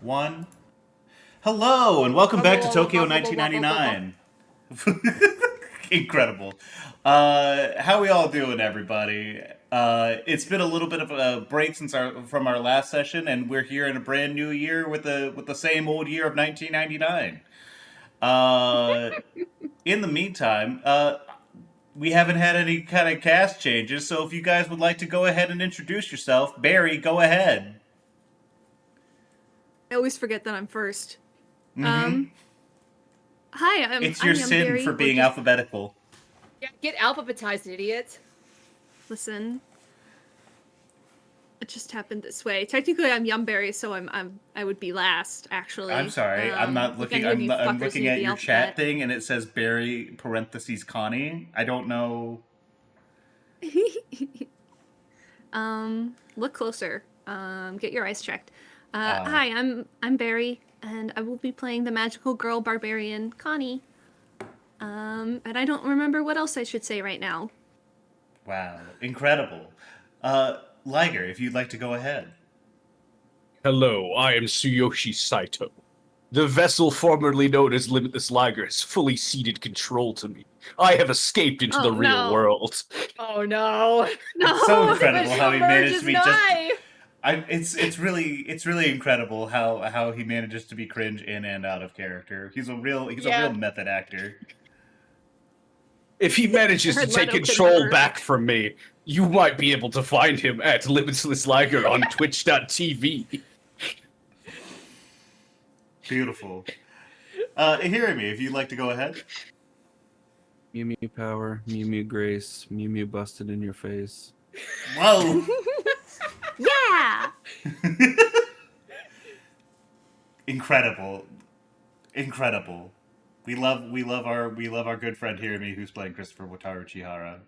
One. Hello, and welcome back to Tokyo 1999. Incredible. How we all doing, everybody? It's been a little bit of a break from our last session, and we're here in a brand new year with the same old year of 1999. Uh, in the meantime, we haven't had any kind of cast changes, so if you guys would like to go ahead and introduce yourself, Barry, go ahead. I always forget that I'm first. Mm-hmm. Hi, It's I'm your Young sin Berry. for being alphabetical. Yeah, get alphabetized, idiot. Listen, it just happened this way. Technically, I'm Yumberry, so I would be last. Actually, I'm sorry. I'm not if looking. any of I'm, you I'm fuckers looking knew at the your chat alphabet. thing, and it says Barry parentheses Connie. I don't know. Look closer. Get your eyes checked. Uh, Hi, I'm Barry, and I will be playing the magical girl barbarian Connie. And I don't remember what else I should say right now. wow, incredible. Liger, if you'd like to go ahead. Hello, I am Tsuyoshi Saito. The vessel formerly known as Limitless Liger has fully ceded control to me. I have escaped into the real no. world. Oh no. No. It's so incredible how he managed to be just. nigh. It's really incredible how he manages to be cringe in and out of character. He's a real method actor. If he manages I to heard take Leto could control never. back from me, you might be able to find him at Limitless Liger on Twitch.tv. Beautiful. Hearing me, if you'd like to go ahead. Mew Mew power, Mew Mew grace, Mew Mew busted in your face. Whoa. Yeah. Incredible. We love our good friend Hirami who's playing Christopher Wataru Chihara.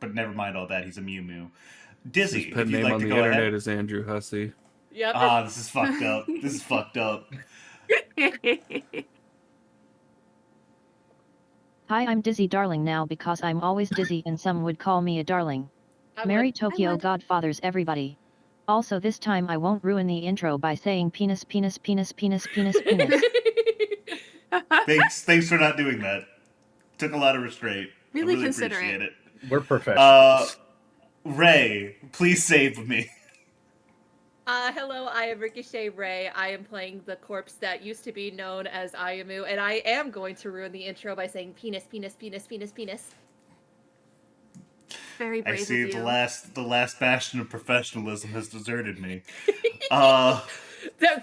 But never mind all that, he's a Mew Mew. Dizzy, His pet if you'd name like on to the go internet ahead. is Andrew Hussey. Yep. Ah, this is fucked up. This is fucked up. Hi, I'm Dizzy Darling now because I'm always dizzy and some would call me a darling. Merry Tokyo would. Godfathers everybody. Also this time I won't ruin the intro by saying penis penis penis penis penis penis. Thanks for not doing that. Took a lot of restraint. Really I really considerate. appreciate it. We're professionals. Ray, please save me. Hello, I am Ricochet Ray. I am playing the corpse that used to be known as Ayamu, and I am going to ruin the intro by saying penis, penis, penis, penis, penis. Very brave I see of you. the last bastion of professionalism has deserted me.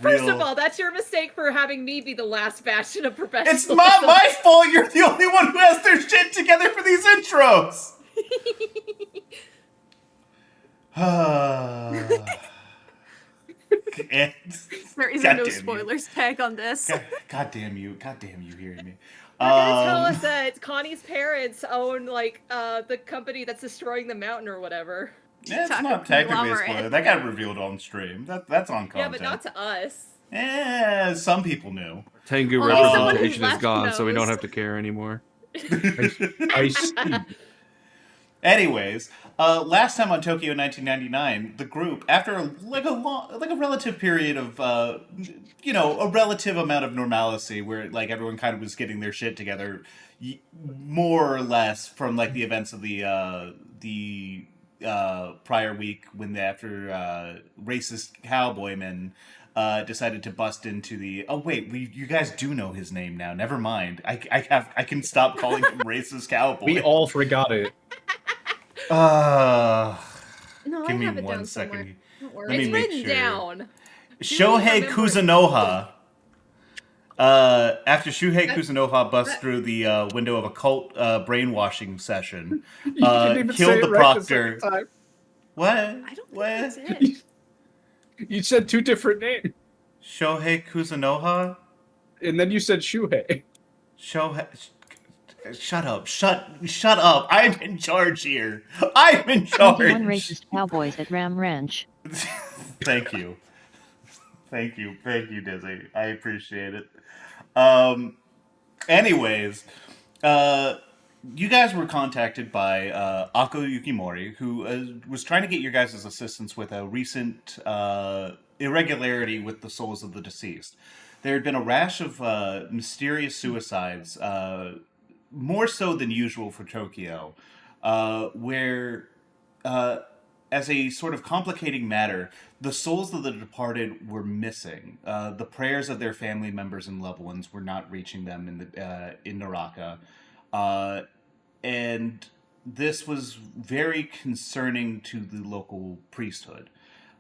First of all, that's your mistake for having me be the last bastion of professionalism. It's not my fault. You're the only one who has their shit together for these intros. And, There is God no damn you. spoilers tag on this. God damn you, hearing me. They're gonna tell us that Connie's parents own the company that's destroying the mountain or whatever. It's Talk not of technically a conglomerate. spoiler. That got revealed on stream. That's on content. Yeah, but not to us. Some people knew. Tengu Only someone who's representation is left gone, so we don't knows. have to care anymore. I see. Anyways, last time on Tokyo 1999, the group, after a relative period of, a relative amount of normalcy, where like everyone kind of was getting their shit together, more or less from like the events of the prior week when after racist cowboymen decided to bust into the. Oh wait, you guys do know his name now. Never mind. I can stop calling him racist cowboy. We all forgot it. No, Give I me have it one down second. somewhere. Don't worry. Let me It's make written sure. down. Shohei remember it. Kuzunoha. After Shuhei Kuzunoha busts through the window of a cult brainwashing session, You didn't even say killed it the right the proctor. second time. What? I don't think What? that's it. You said two different names, Shohei Kuzunoha? and then you said Shuhei. Shohei. Shut up. Shut up. I'm in charge here. I'm in 21 charge. racist cowboys at Ram Ranch. Thank you. Thank you, Dizzy. I appreciate it. Anyways, you guys were contacted by Ako Yukimori, who was trying to get your guys' assistance with a recent irregularity with the souls of the deceased. There had been a rash of mysterious suicides, more so than usual for Tokyo, where, uh, as a sort of complicating matter, the souls of the departed were missing. The prayers of their family members and loved ones were not reaching them in Naraka, uh, and this was very concerning to the local priesthood.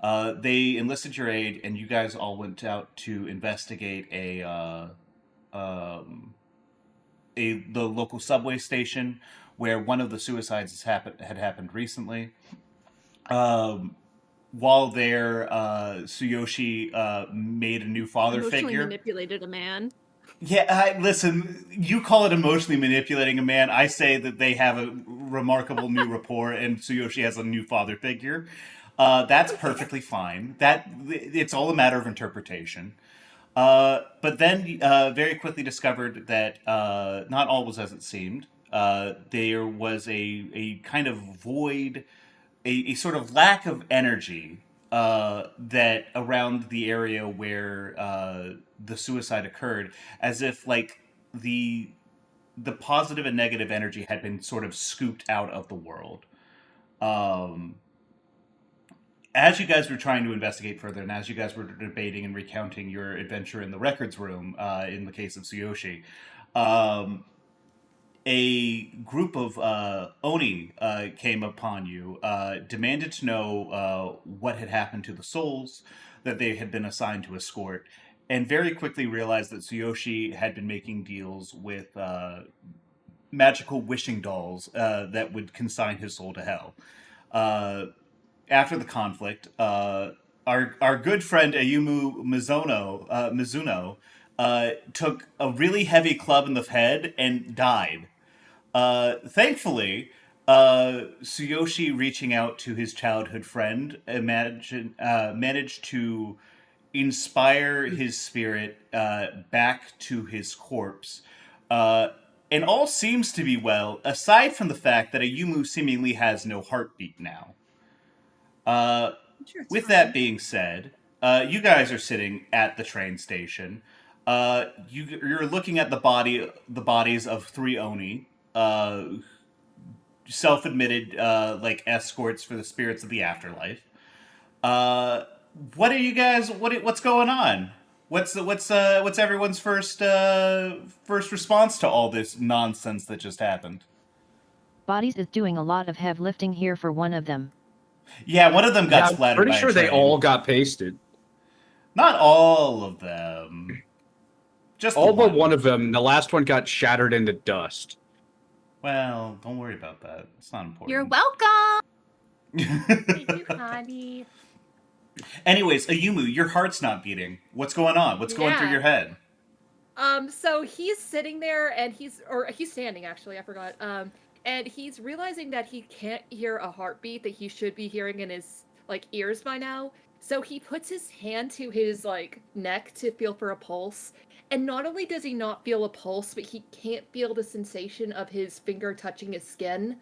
They enlisted your aid, and you guys all went out to investigate um, the local subway station where one of the suicides had happened recently. Um, while there, Tsuyoshi made a new father Emotionally figure. manipulated a man. Yeah, listen, you call it emotionally manipulating a man. I say that they have a remarkable new rapport, and Tsuyoshi has a new father figure. That's perfectly fine. It's all a matter of interpretation. But then very quickly discovered that not all was as it seemed. There was a kind of void, a sort of lack of energy that around the area where the suicide occurred, as if like the positive and negative energy had been sort of scooped out of the world. Um, as you guys were trying to investigate further, and as you guys were debating and recounting your adventure in the records room, in the case of Tsuyoshi, um, a group of Oni came upon you, demanded to know what had happened to the souls that they had been assigned to escort, and very quickly realized that Tsuyoshi had been making deals with magical wishing dolls that would consign his soul to hell. Uh, After the conflict, our good friend Ayumu Mizuno took a really heavy club in the head and died. Thankfully, Tsuyoshi reaching out to his childhood friend managed to inspire his spirit back to his corpse. Uh, and all seems to be well, aside from the fact that Ayumu seemingly has no heartbeat now. Uh, I'm sure it's with fine. that being said, you guys are sitting at the train station. You're looking at the bodies of three Oni, self-admitted like escorts for the spirits of the afterlife. Uh, what are you guys? What's going on? What's everyone's first response to all this nonsense that just happened? Bodies is doing a lot of heavy lifting here for one of them. Yeah, one of them got Yeah, I'm splattered pretty by sure a they train. all got pasted. Not all of them. Just the All but one. one of them. The last one got shattered into dust. Well, don't worry about that. It's not important. You're welcome. Thank you, honey. Anyways, Ayumu, your heart's not beating. What's going on? What's going through Yeah. your head? So he's sitting there and he's standing actually, I forgot. And he's realizing that he can't hear a heartbeat that he should be hearing in his like ears by now. So he puts his hand to his like neck to feel for a pulse. And not only does he not feel a pulse, but he can't feel the sensation of his finger touching his skin.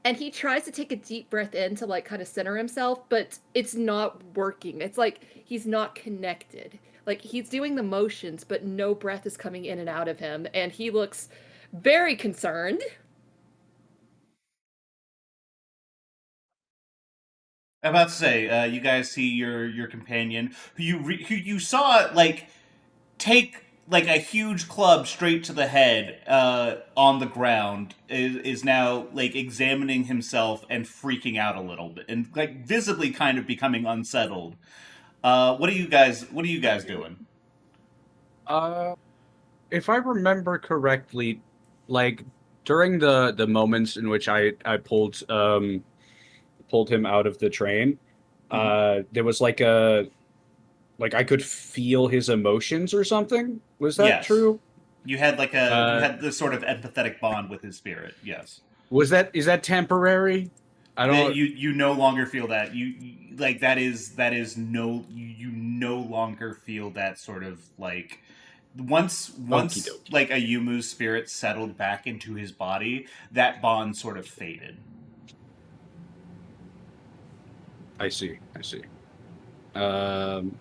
And he tries to take a deep breath in to like kind of center himself, but it's not working. It's like he's not connected. Like he's doing the motions, but no breath is coming in and out of him, and he looks very concerned. I'm about to say, you guys see your companion who you saw like take like a huge club straight to the head on the ground is now like examining himself and freaking out a little bit and like visibly kind of becoming unsettled. What are you guys doing? Uh, if I remember correctly, like during the moments in which I pulled him out of the train, there was like I could feel his emotions or something. Was that Yes. true? You had like you had this sort of empathetic bond with his spirit. Yes. Is that temporary? I That don't. you no longer feel that like that is no you no longer feel that sort of like once Okie dokie. like Ayumu's spirit settled back into his body, that bond sort of faded. I see. I see. Um,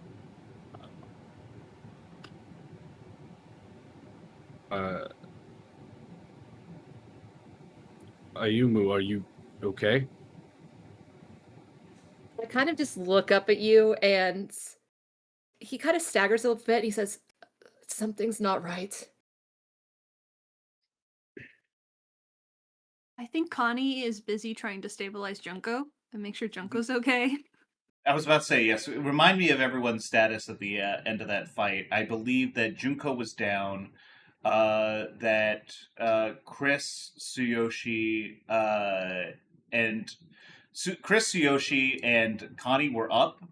Ayumu, are you okay? I kind of just look up at you, and he kind of staggers a little bit. And he says, "Something's not right." I think Connie is busy trying to stabilize Junko and make sure Junko's okay. I was about to say, yes. Remind me of everyone's status at the end of that fight. I believe that Junko was down, that Chris, Tsuyoshi, and Chris, Tsuyoshi, and Connie were up.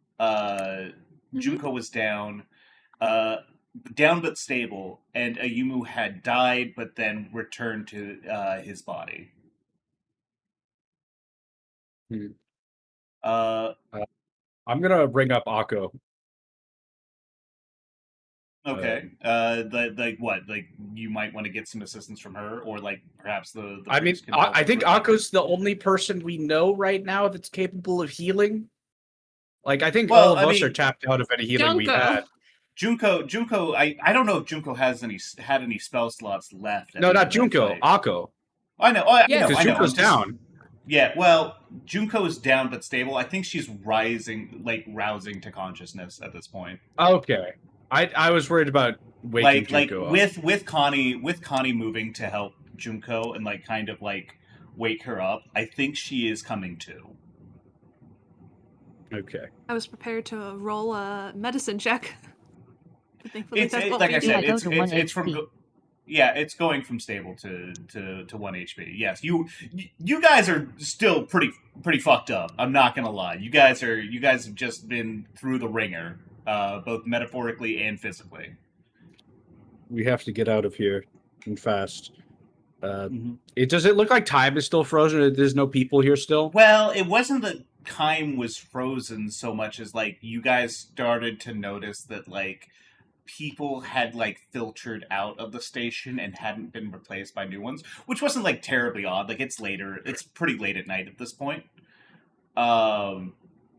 Junko was down, uh, down but stable, and Ayumu had died but then returned to his body. Hmm. Uh, I'm gonna bring up Akko. Okay. Like what? Like you might want to get some assistance from her, or like perhaps the I mean, priest can help. I think Akko's the only person we know right now that's capable of healing. Like, I think all Well, of I us are mean, tapped out of any healing we Junko. had. Junko. I don't know if Junko has had any spell slots left at No, the end not of that Junko. fight. Akko. I know. I Yes. know. Because I know. Junko's I'm just- down. Yeah. Well, Junko's down but stable. I think she's rising, like rousing to consciousness at this point. Okay. I was worried about waking Like Junko up. with Connie moving to help Junko and like kind of like wake her up. I think she is coming to. Okay. I was prepared to roll a medicine check. But thankfully It's that's what like we I did. said, Yeah, go to 1 it's from HP. yeah, it's going from stable to 1 HP. Yes, you guys are still pretty fucked up. I'm not gonna lie. You guys have just been through the ringer, both metaphorically and physically. We have to get out of here and fast. Mm-hmm. Does it look like time is still frozen? There's no people here still? Well, it wasn't that time was frozen so much as like you guys started to notice that like people had like filtered out of the station and hadn't been replaced by new ones, which wasn't like terribly odd. Like it's pretty late at night at this point.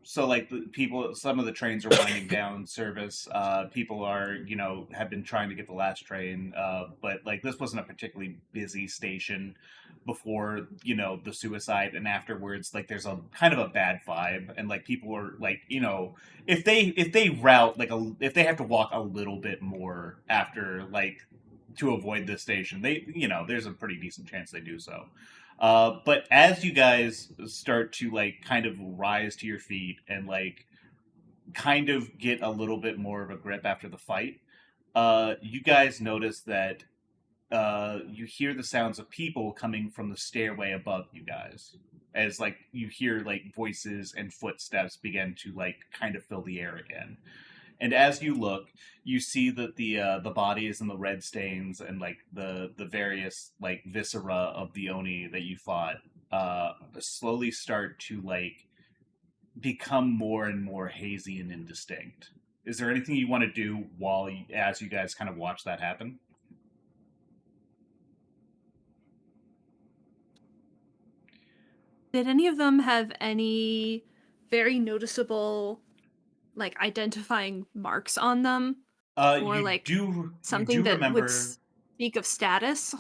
So like the people, some of the trains are winding down service. People are, have been trying to get the last train, but like this wasn't a particularly busy station before, the suicide, and afterwards, like there's a kind of a bad vibe, and like people are like, if they route like if they have to walk a little bit more after like to avoid this station, they, there's a pretty decent chance they do so. But as you guys start to like kind of rise to your feet and like kind of get a little bit more of a grip after the fight, you guys notice that you hear the sounds of people coming from the stairway above you guys, as like you hear like voices and footsteps begin to like kind of fill the air again. And as you look, you see that the bodies and the red stains and like the various like viscera of the Oni that you fought slowly start to like become more and more hazy and indistinct. Is there anything you want to do as you guys kind of watch that happen? Did any of them have any very noticeable, like, identifying marks on them? Or, You like, do something you do that remember would speak of status?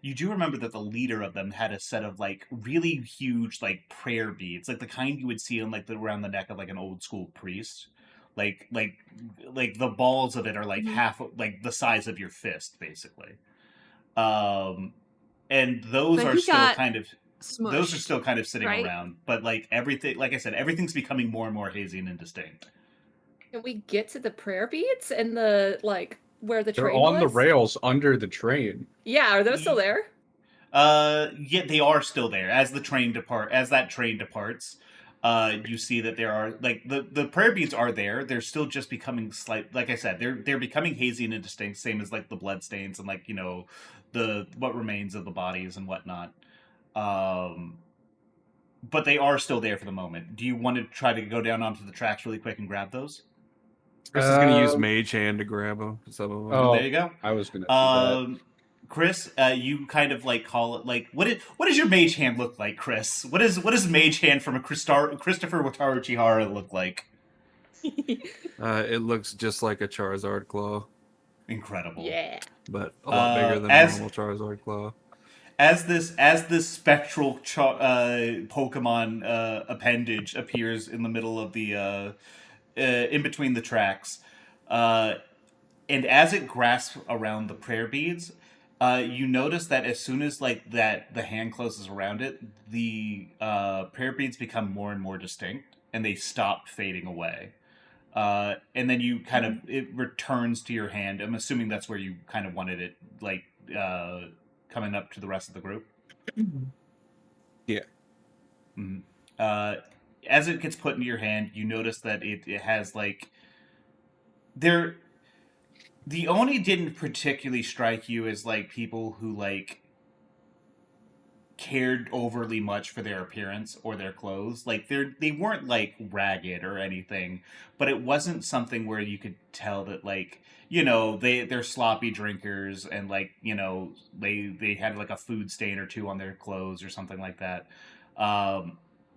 You do remember that the leader of them had a set of like really huge like prayer beads, like the kind you would see on like around the neck of like an old school priest. Like the balls of it are like Mhm. half like the size of your fist, basically. And those But are he still got kind of those are smushed, still kind of sitting right? around, but like everything, like I said, everything's becoming more and more hazy and indistinct. Can we get to the prayer beads and the like where the They're train on the was? rails under the train. Yeah, are those still Ye- there? Yeah, they are still there as that train departs. You see that there are like the prayer beads are there. They're still just becoming slight. Like I said, they're becoming hazy and indistinct, same as like the blood stains and like the what remains of the bodies and whatnot. Um, but they are still there for the moment. Do you want to try to go down onto the tracks really quick and grab those? Chris is gonna use Um, Mage Hand to grab some of them. Oh, There you go. I was gonna do that. Chris, you kind of like call it like what does your mage hand look like, Chris? What does mage hand from a Christopher Wataru Chihara look like? It looks just like a Charizard claw. Incredible. Yeah. but a lot bigger than a as normal Charizard claw. as this spectral Pokemon appendage appears in the middle of the in between the tracks, uh, and as it grasps around the prayer beads, you notice that as soon as like that the hand closes around it, the prayer beads become more and more distinct, and they stop fading away. And then you kind of it returns to your hand. I'm assuming that's where you kind of wanted it, like coming up to the rest of the group. Yeah. Mhm. Uh, as it gets put into your hand, you notice that it has like there. The Oni didn't particularly strike you as like people who like cared overly much for their appearance or their clothes. Like they weren't like ragged or anything, but it wasn't something where you could tell that like they're sloppy drinkers and like they had like a food stain or two on their clothes or something like that.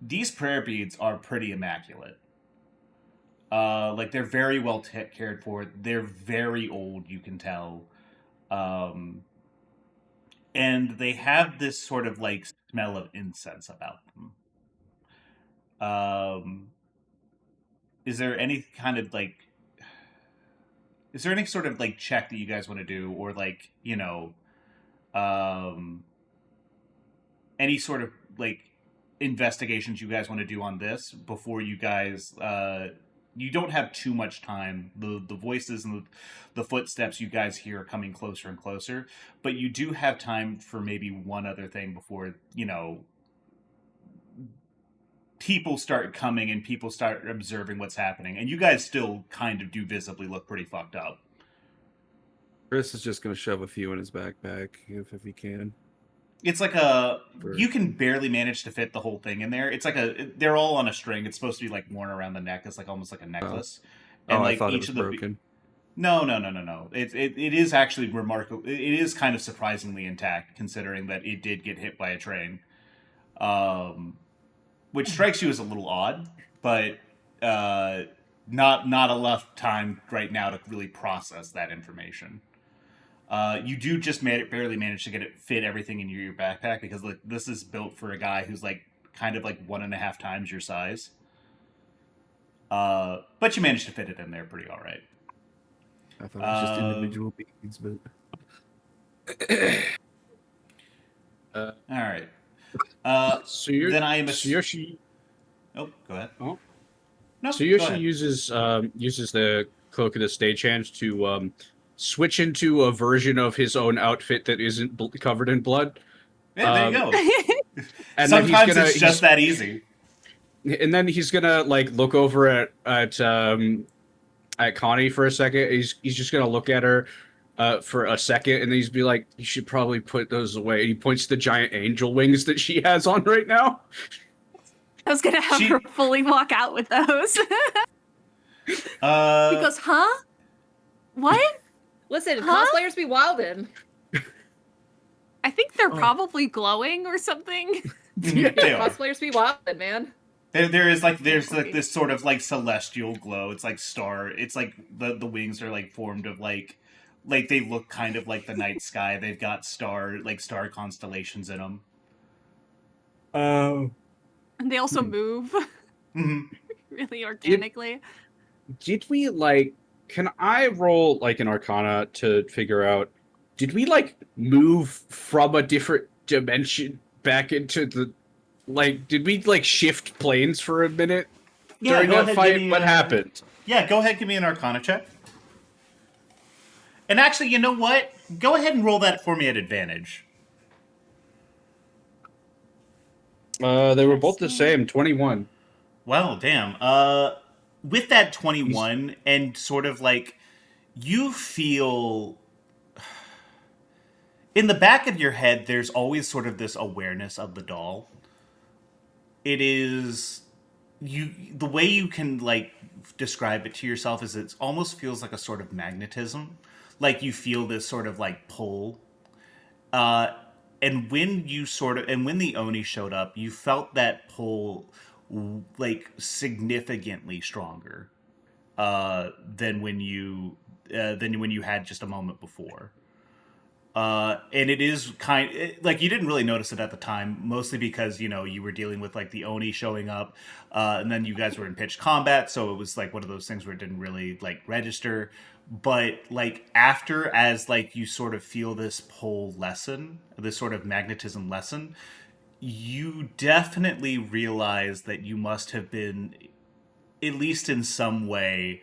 These prayer beads are pretty immaculate. Like they're very well cared for. They're very old, you can tell. Um, and they have this sort of like smell of incense about them. Um, is there any kind of like, is there any sort of like check that you guys want to do, or like um, any sort of like investigations you guys want to do on this before you guys? You don't have too much time. The voices and the footsteps you guys hear are coming closer and closer, but you do have time for maybe one other thing before people start coming and people start observing what's happening, and you guys still kind of do visibly look pretty fucked up. Chris is just gonna shove a few in his backpack if he can. It's like you can barely manage to fit the whole thing in there. It's like they're all on a string. It's supposed to be like worn around the neck. It's like almost like a necklace. Oh, And like I thought it each was of the broken. No. It is actually remarkable. It is kind of surprisingly intact considering that it did get hit by a train. Which strikes you as a little odd, but not enough time right now to really process that information. You do just barely manage to get it fit everything in your backpack because like this is built for a guy who's like kind of like 1.5 times your size. But you managed to fit it in there pretty all right. I thought it was just individual beads, but all right. Then I am Tsuyoshi. Oh, go ahead. Oh. No, go Tsuyoshi ahead. uses the cloak of the stagehand to switch into a version of his own outfit that isn't covered in blood. Yeah, there you go. And Sometimes it's just that easy. And then he's gonna like look over at Connie for a second. He's just gonna look at her for a second, and then he's be like, "You should probably put those away." And he points to the giant angel wings that she has on right now. I was gonna have her fully walk out with those. He goes, huh? What? Listen, cosplayers be wildin'. I think they're probably glowing or something. They are. Cosplayers be wildin', man. There's like this sort of like celestial glow. It's like star. It's like the wings are like formed of like they look kind of like the night sky. They've got star constellations in them. And they also move really organically. Did we like? Can I roll like an Arcana to figure out? Did we like move from a different dimension back into the? Like, did we like shift planes for a minute during that fight? What happened? Yeah, go ahead, give me an Arcana check. And actually, you know what? Go ahead and roll that for me at advantage. They were both the same, 21. Well, damn. With that 21 and sort of like you feel in the back of your head there's always sort of this awareness of the doll. It is the way you can like describe it to yourself is it almost feels like a sort of magnetism. Like you feel this sort of like pull. And when the Oni showed up, you felt that pull like significantly stronger. than when you had just a moment before. And it is like you didn't really notice it at the time, mostly because you were dealing with like the Oni showing up, and then you guys were in pitched combat, so it was like one of those things where it didn't really like register. But like after, as like you sort of feel this pull lesson, this sort of magnetism lesson, you definitely realize that you must have been, at least in some way,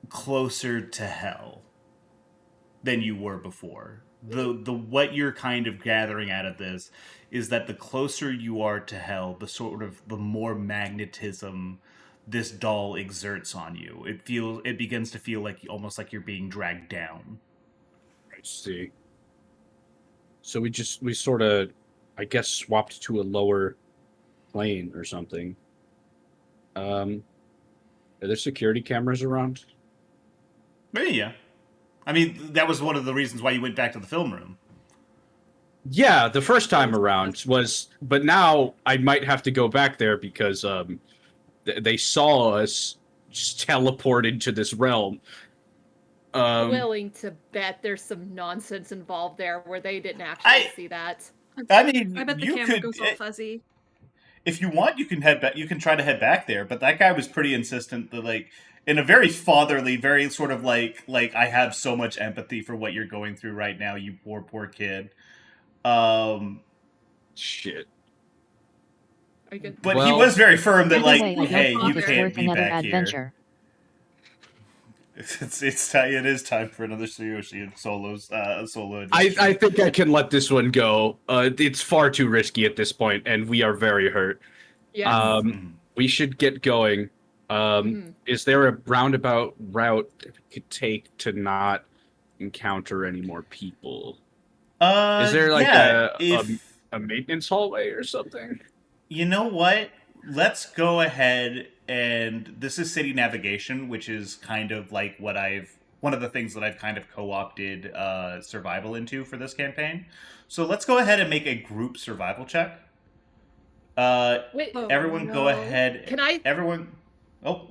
closer to hell than you were before. The what you're kind of gathering out of this is that the closer you are to hell, the more magnetism this doll exerts on you. It begins to feel like almost like you're being dragged down. I see. So we sort of, I guess, swapped to a lower plane or something. Are there security cameras around? Yeah. I mean, that was one of the reasons why you went back to the film room. Yeah, the first time around was, but now I might have to go back there because they saw us just teleport into this realm. Willing to bet there's some nonsense involved there where they didn't actually see that. I mean, I bet the you camera could, goes all fuzzy. if you want, you can head back. You can try to head back there, but that guy was pretty insistent that, like, in a very fatherly, very sort of like I have so much empathy for what you're going through right now, you poor kid. Shit. Are you good? But he was very firm that, Either like, way, I hey, don't you think it's can't worth be another back adventure. here. It is time for another Tsuyoshi solo adventure. I think I can let this one go. It's far too risky at this point, and we are very hurt. Yes. We should get going. Is there a roundabout route that we could take to not encounter any more people? Is there like a maintenance hallway or something? You know what? Let's go ahead, and this is city navigation, which is kind of like one of the things that I've kind of co-opted survival into for this campaign. So let's go ahead and make a group survival check. Wait, Everyone go ahead. Can I? Everyone. Oh,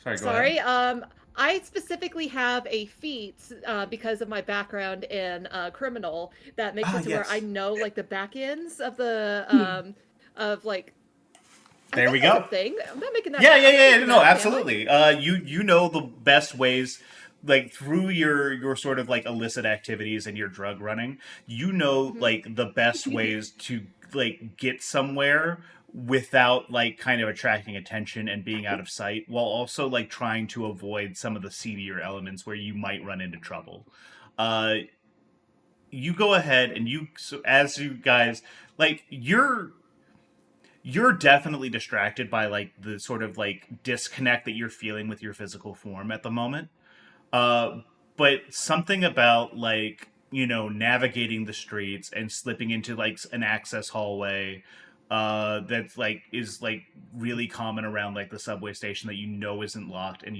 sorry. Go Sorry. ahead. I specifically have a feat because of my background in criminal that makes it to where I know like the back ends of the of like. There we go. Thing. I'm not making that. Yeah. No, absolutely. You know the best ways, like through your sort of like illicit activities and your drug running. You know, like the best ways to like get somewhere without like kind of attracting attention and being out of sight, while also like trying to avoid some of the seedier elements where you might run into trouble. You go ahead and as you guys like you're definitely distracted by like the sort of like disconnect that you're feeling with your physical form at the moment. But something about like, navigating the streets and slipping into like an access hallway that's like is like really common around like the subway station that isn't locked and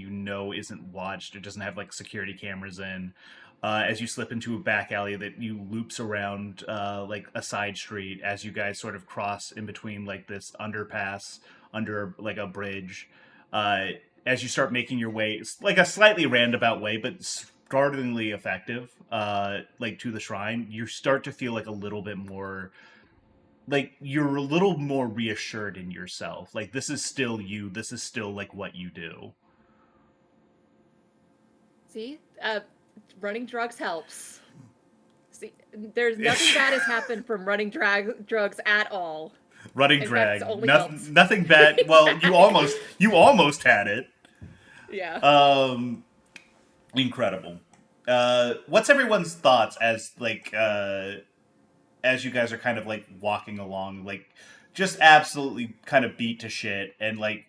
isn't watched. It doesn't have like security cameras in. As you slip into a back alley that you loops around like a side street as you guys sort of cross in between like this underpass under like a bridge. As you start making your way, it's like a slightly roundabout way, but startlingly effective, like to the shrine, you start to feel like a little bit more, like you're a little more reassured in yourself. Like this is still you. This is still like what you do. See, running drugs helps. See, there's nothing bad has happened from running drugs at all. Running In drag, fact, it's only nothing bad. Well, you almost had it. Yeah. Incredible. What's everyone's thoughts as like as you guys are kind of like walking along, like just absolutely kind of beat to shit and like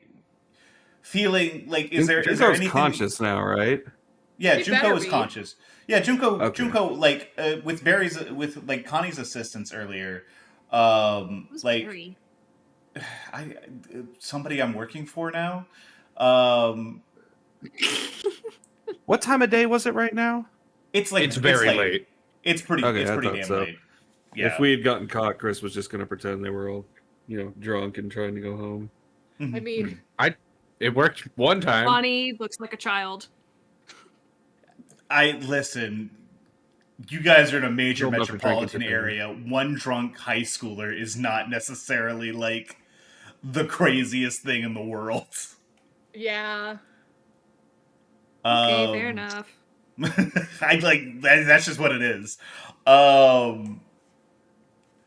feeling like is there anything conscious now, right? Yeah, He Junko better is be. conscious. Yeah, Junko Okay. Junko like with like Connie's assistance earlier, Who's like Barry? I somebody I'm working for now. Um What time of day was it right now? it's like It's very late. It's pretty Okay, it's I pretty thought damn so. late. Yeah. If we had gotten caught, Chris was just going to pretend they were all, drunk and trying to go home. I mean, It worked one time. Bonnie looks like a child. Listen. You guys are in a major You'll never drink metropolitan into dinner. area. One drunk high schooler is not necessarily like the craziest thing in the world. Yeah. Okay, fair enough. I like that's just what it is. I forget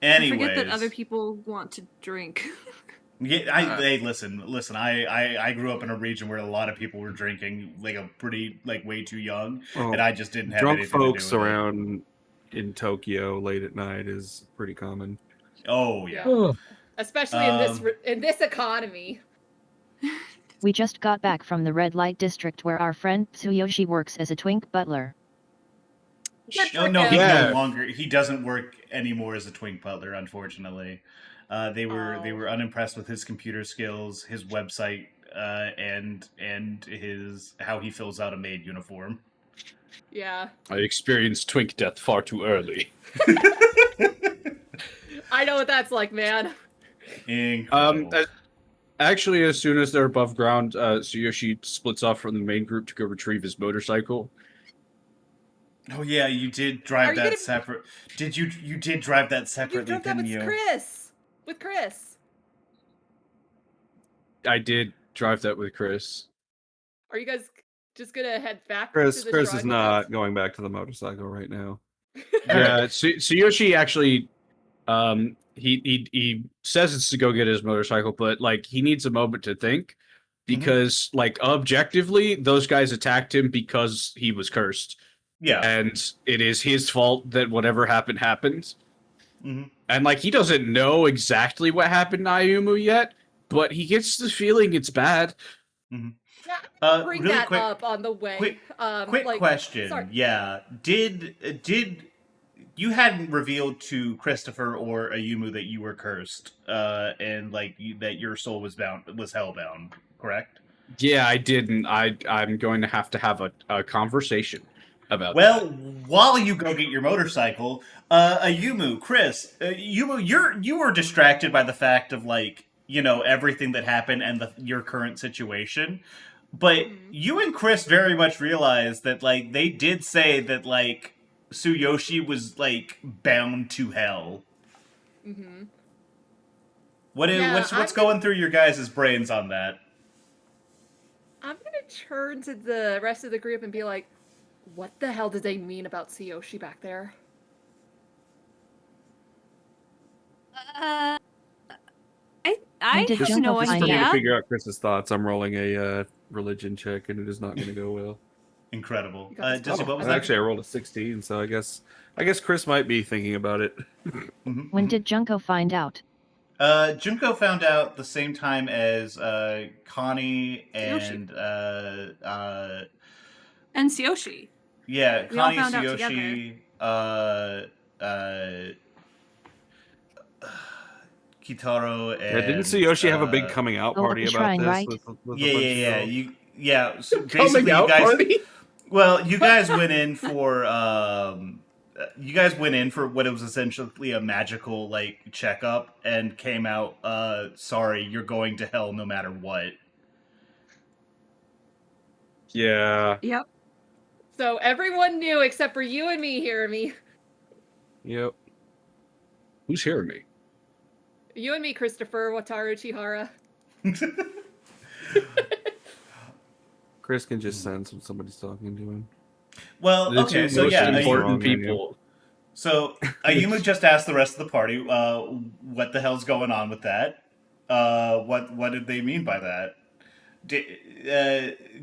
that Anyways, other people want to drink. yeah, hey, listen. I grew up in a region where a lot of people were drinking, like a pretty, like way too young, Well, and I just didn't have drunk anything folks to do with around in Tokyo late at night is pretty common. it. Oh yeah. Ugh. Especially in this economy. We just got back from the red light district where our friend Tsuyoshi works as a twink butler. Good No, for no, he him. Yeah. no longer. He doesn't work anymore as a twink butler, unfortunately. They Oh. were unimpressed with his computer skills, his website, and his how he fills out a maid uniform. Yeah. I experienced twink death far too early. I know what that's like, man. Incredible. Actually, as soon as they're above ground, Tsuyoshi splits off from the main group to go retrieve his motorcycle. Oh yeah, you did Are drive you that gonna- separate. Did you? You did drive that You separately, drove that didn't with you? Chris. With Chris. I did drive that with Chris. Are you guys just gonna head back Chris to the is shrine with not us? going back to the motorcycle right now. Yeah, Tsuyoshi actually, he says it's to go get his motorcycle, but like he needs a moment to think because like objectively, those guys attacked him because he was cursed, Yeah. and it is his fault that whatever happened happened. hmm And like he doesn't know exactly what happened to Ayumu yet, but he gets the feeling it's bad. Yeah, bring really that quick, up on the way. quick like, question. sorry. Yeah. Did you hadn't revealed to Christopher or Ayumu that you were cursed, and like that your soul was hellbound, correct? Yeah, I didn't. I'm going to have a conversation about Well, that. while you go get your motorcycle, Ayumu, Chris, you were distracted by the fact of like everything that happened and your current situation, but Mhm. you and Chris very much realized that like they did say that like Tsuyoshi was like bound to hell. Mm-hmm. What's going through your guys' brains on that? I'm gonna turn to the rest of the group and be like, what the hell did they mean about Tsuyoshi back there? I When did have Junko no find Just for me to out? idea. figure out Chris's thoughts, I'm rolling a religion check, and it is not going to go well. Incredible. You got this, Jesse, Chris. what was Well, that? actually, I rolled a 16, so I guess Chris might be thinking about it. When did Junko find out? Junko found out the same time as Connie and And Tsuyoshi. yeah, We all Connie, found out Tsuyoshi, Kitaro, and Yeah, didn't Tsuyoshi have a big coming out Oh, party at the about shrine, this? right? With yeah, a bunch yeah, of yeah. girls? So basically, Coming out you guys. party. Well, you guys went in for what it was essentially a magical like checkup, and came out. Sorry, you're going to hell no matter what. Yeah. Yep. So everyone knew except for you and me, Hirami. Yep. Who's hearing me? You and me, Christopher, Wataru, Chihara. Chris can just sense when somebody's talking to him. Well, The okay, two so most yeah, important Wrong menu. people. So Ayumu just asked the rest of the party, what the hell's going on with that? What did they mean by that?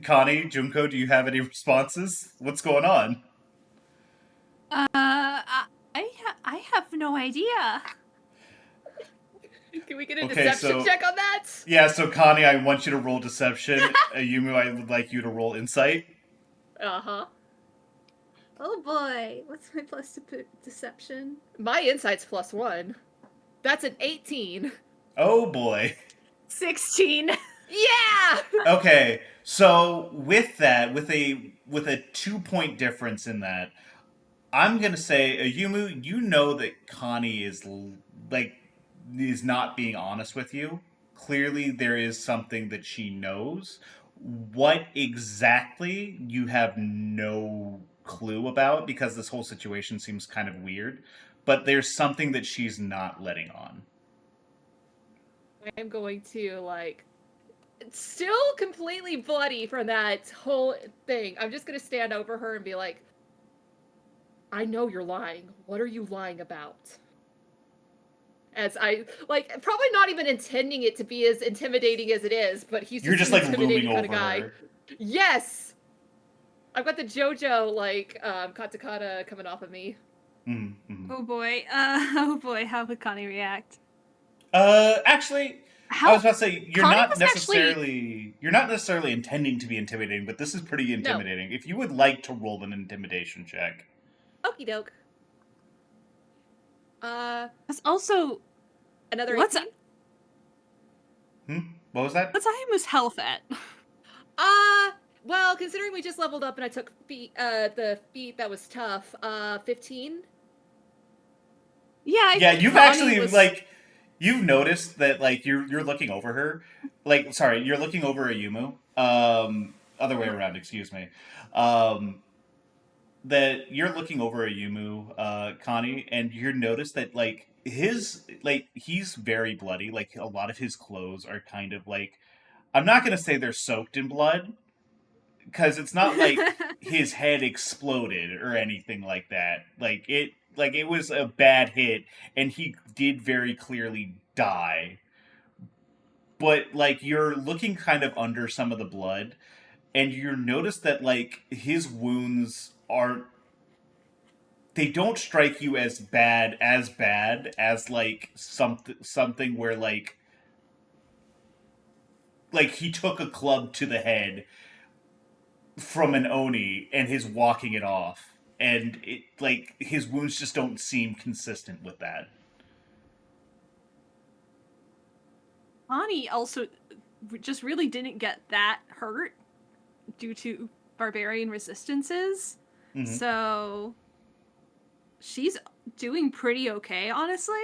Connie, Junko, do you have any responses? What's going on? I have no idea. Can we get a Okay, deception so- check on that? Yeah, so Connie, I want you to roll deception. Ayumu, I would like you to roll insight. Uh-huh. Oh boy, what's my plus to deception? My insight's +1. That's an 18. Oh boy. 16. Yeah! Okay, so with that, with a 2-point difference in that, I'm gonna say Ayumu, you know that Connie is not being honest with you. clearly there is something that she knows. What exactly, you have no clue about because this whole situation seems kind of weird. But there's something that she's not letting on. I am going to, like, still completely bloody from that whole thing. I'm just going to stand over her and be like, I know you're lying. What are you lying about? As I, like, probably not even intending it to be as intimidating as it is, but he's You're just just an like looming intimidating kind over of guy. her. Yes! I've got the JoJo, like, katakata coming off of me. Mm-hmm. Oh boy. How would Connie react? Actually, How I was about to say Connie was actually you're not necessarily intending to be intimidating, but this is pretty No. intimidating. If you would like to roll an intimidation check. Okie doke. That's also Another what's 18? What was that? what's Ayumu's health at? Well, considering we just leveled up and I took the feat that was tough, 15? Yeah, I Yeah, think you've Connie actually was... like you've noticed that like you're looking over her. Like sorry, you're looking over Ayumu. Other way around, excuse me. That you're looking over Ayumu, Connie, and you notice that like he's very bloody. Like a lot of his clothes are kind of like I'm not gonna say they're soaked in blood because it's not like his head exploded or anything like that. Like it was a bad hit, and he did very clearly die. But like you're looking kind of under some of the blood, and you notice that like his wounds aren't. They don't strike you as bad as like something where like he took a club to the head from an Oni and is walking it off. And it like his wounds just don't seem consistent with that. Connie also just really didn't get that hurt due to barbarian resistances. Mhm. So she's doing pretty okay, honestly.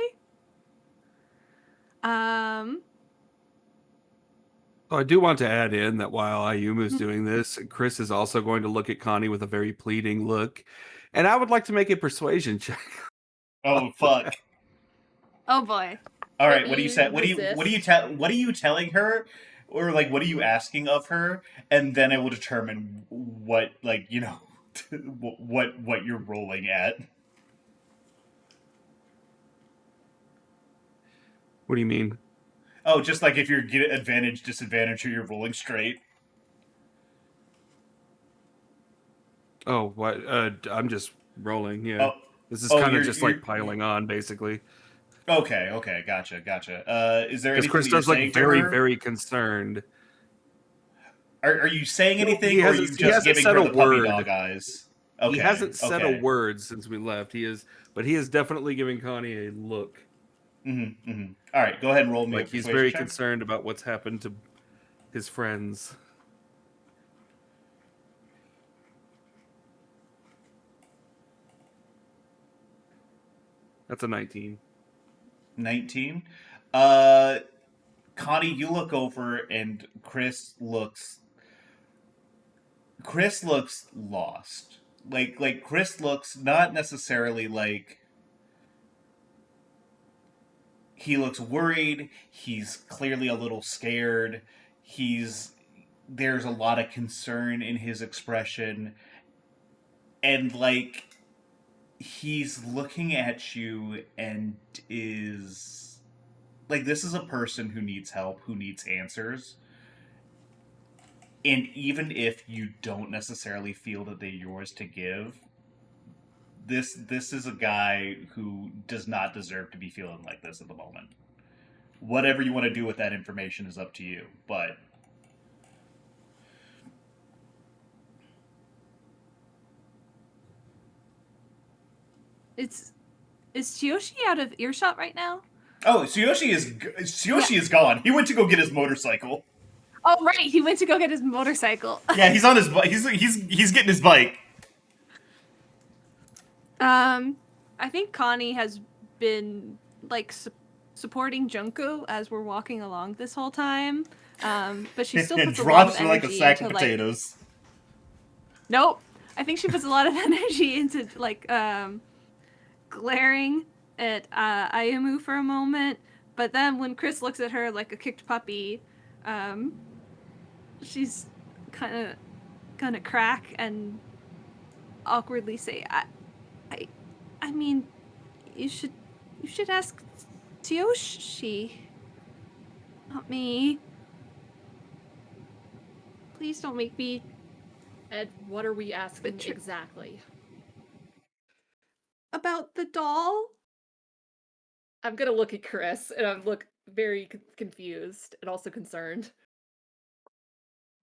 Oh, I do want to add in that while Ayumu is doing this, Chris is also going to look at Connie with a very pleading look, and I would like to make a persuasion check. Oh fuck. Oh boy. All right, Hit what do you me, say? What do you resist. what are you telling her? Or like what are you asking of her? And then I will determine what like, you know, what you're rolling at. What do you mean? Oh, just like if you're get advantage, disadvantage, or you're rolling straight. Oh, what? I'm just rolling. Yeah, Oh, this is oh, kind of just like piling on, basically. okay, gotcha. Is there Because anything Chris that you're does look saying to very, her? very concerned. Are you saying No, anything, or are you he just hasn't giving said her a the puppy word. dog eyes? He hasn't said a okay. word since we left. But he is definitely giving Connie a look. All right, go ahead and roll me a Like he's persuasion very check. concerned about what's happened to his friends. That's a 19. 19. Connie, you look over, and Chris looks lost. Like Chris looks not necessarily like he looks worried. He's clearly a little scared. There's a lot of concern in his expression, and like he's looking at you and is like this is a person who needs help, who needs answers. And even if you don't necessarily feel that they're yours to give, this is a guy who does not deserve to be feeling like this at the moment. Whatever you want to do with that information is up to you, but Is Tsuyoshi out of earshot right now? oh, Tsuyoshi is gone. He went to go get his motorcycle. Oh right, he went to go get his motorcycle. Yeah, he's on his he's getting his bike. I think Connie has been like supporting Junko as we're walking along this whole time. But she still And puts a lot of drops her like a energy sack into of like. potatoes. Nope. I think she puts a lot of energy into like glaring at Ayumu for a moment, but then when Chris looks at her like a kicked puppy, she's kind of gonna crack and awkwardly say, I, I mean, you should ask Tsuyoshi, not me. Please don't make me And what are we asking Betray- exactly? about the doll. I'm gonna look at Chris, and I look very confused and also concerned.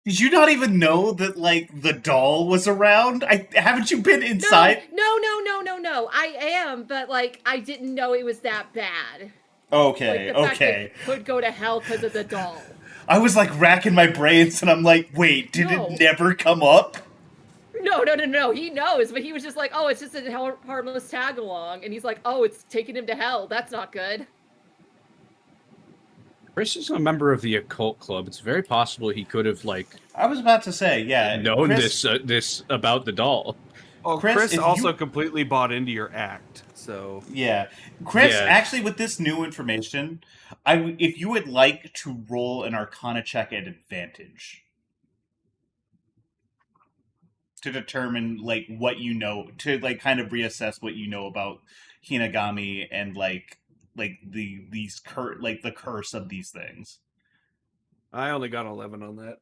Did you not even know that, like, the doll was around? Haven't you been inside? No. I am, but like I didn't know it was that bad. Like Okay, the fact that okay. it could go to hell because of the doll. I was, like, racking my brains, and I'm like, wait, did No. it never come up? No. He knows, but he was just like, oh, it's just a harmless tag along, and he's like, oh, it's taking him to hell. That's not good. Chris is a member of the occult club. It's very possible he could have like I was about to say, yeah. known Chris, this about the doll. Oh, Chris, Chris if also you- completely bought into your act. So Yeah. Chris, Yeah. actually, with this new information, if you would like to roll an Arcana check at advantage to determine, like, what you know, to, like, kind of reassess what you know about Hinagami and, like the curse of these things. I only got 11 on that.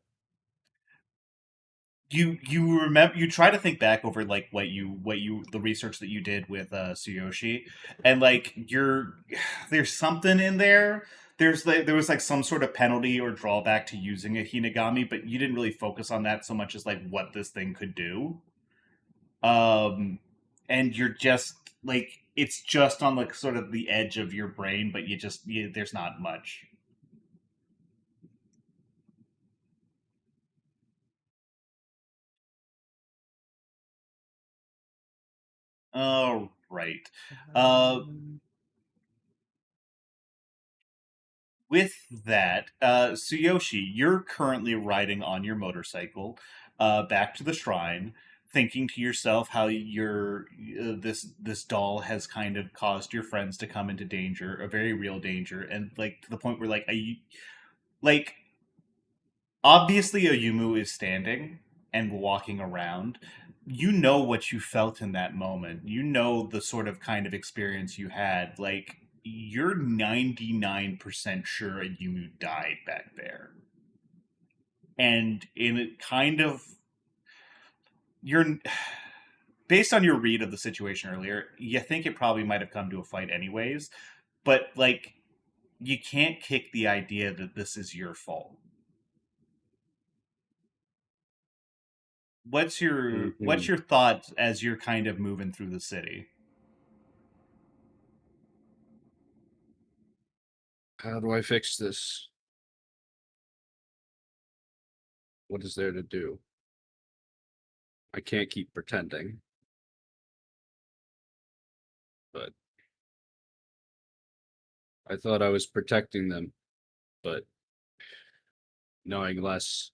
You remember, you try to think back over like what you the research that you did with Tsuyoshi, and like there's something in there. There was like some sort of penalty or drawback to using a Hinagami, but you didn't really focus on that so much as like what this thing could do. And you're just like, it's just on like sort of the edge of your brain, but there's not much. All right. With that, Tsuyoshi, you're currently riding on your motorcycle back to the shrine, thinking to yourself how this doll has kind of caused your friends to come into danger, a very real danger, and like to the point where like obviously Oyumu is standing and walking around. You know what you felt in that moment. You know the sort of kind of experience you had. Like, you're 99% sure Oyumu died back there. And in it kind of you're based on your read of the situation earlier, you think it probably might have come to a fight anyways, but like you can't kick the idea that this is your fault. What's your thoughts as you're kind of moving through the city? How do I fix this? What is there to do? I can't keep pretending. But I thought I was protecting them, but knowing less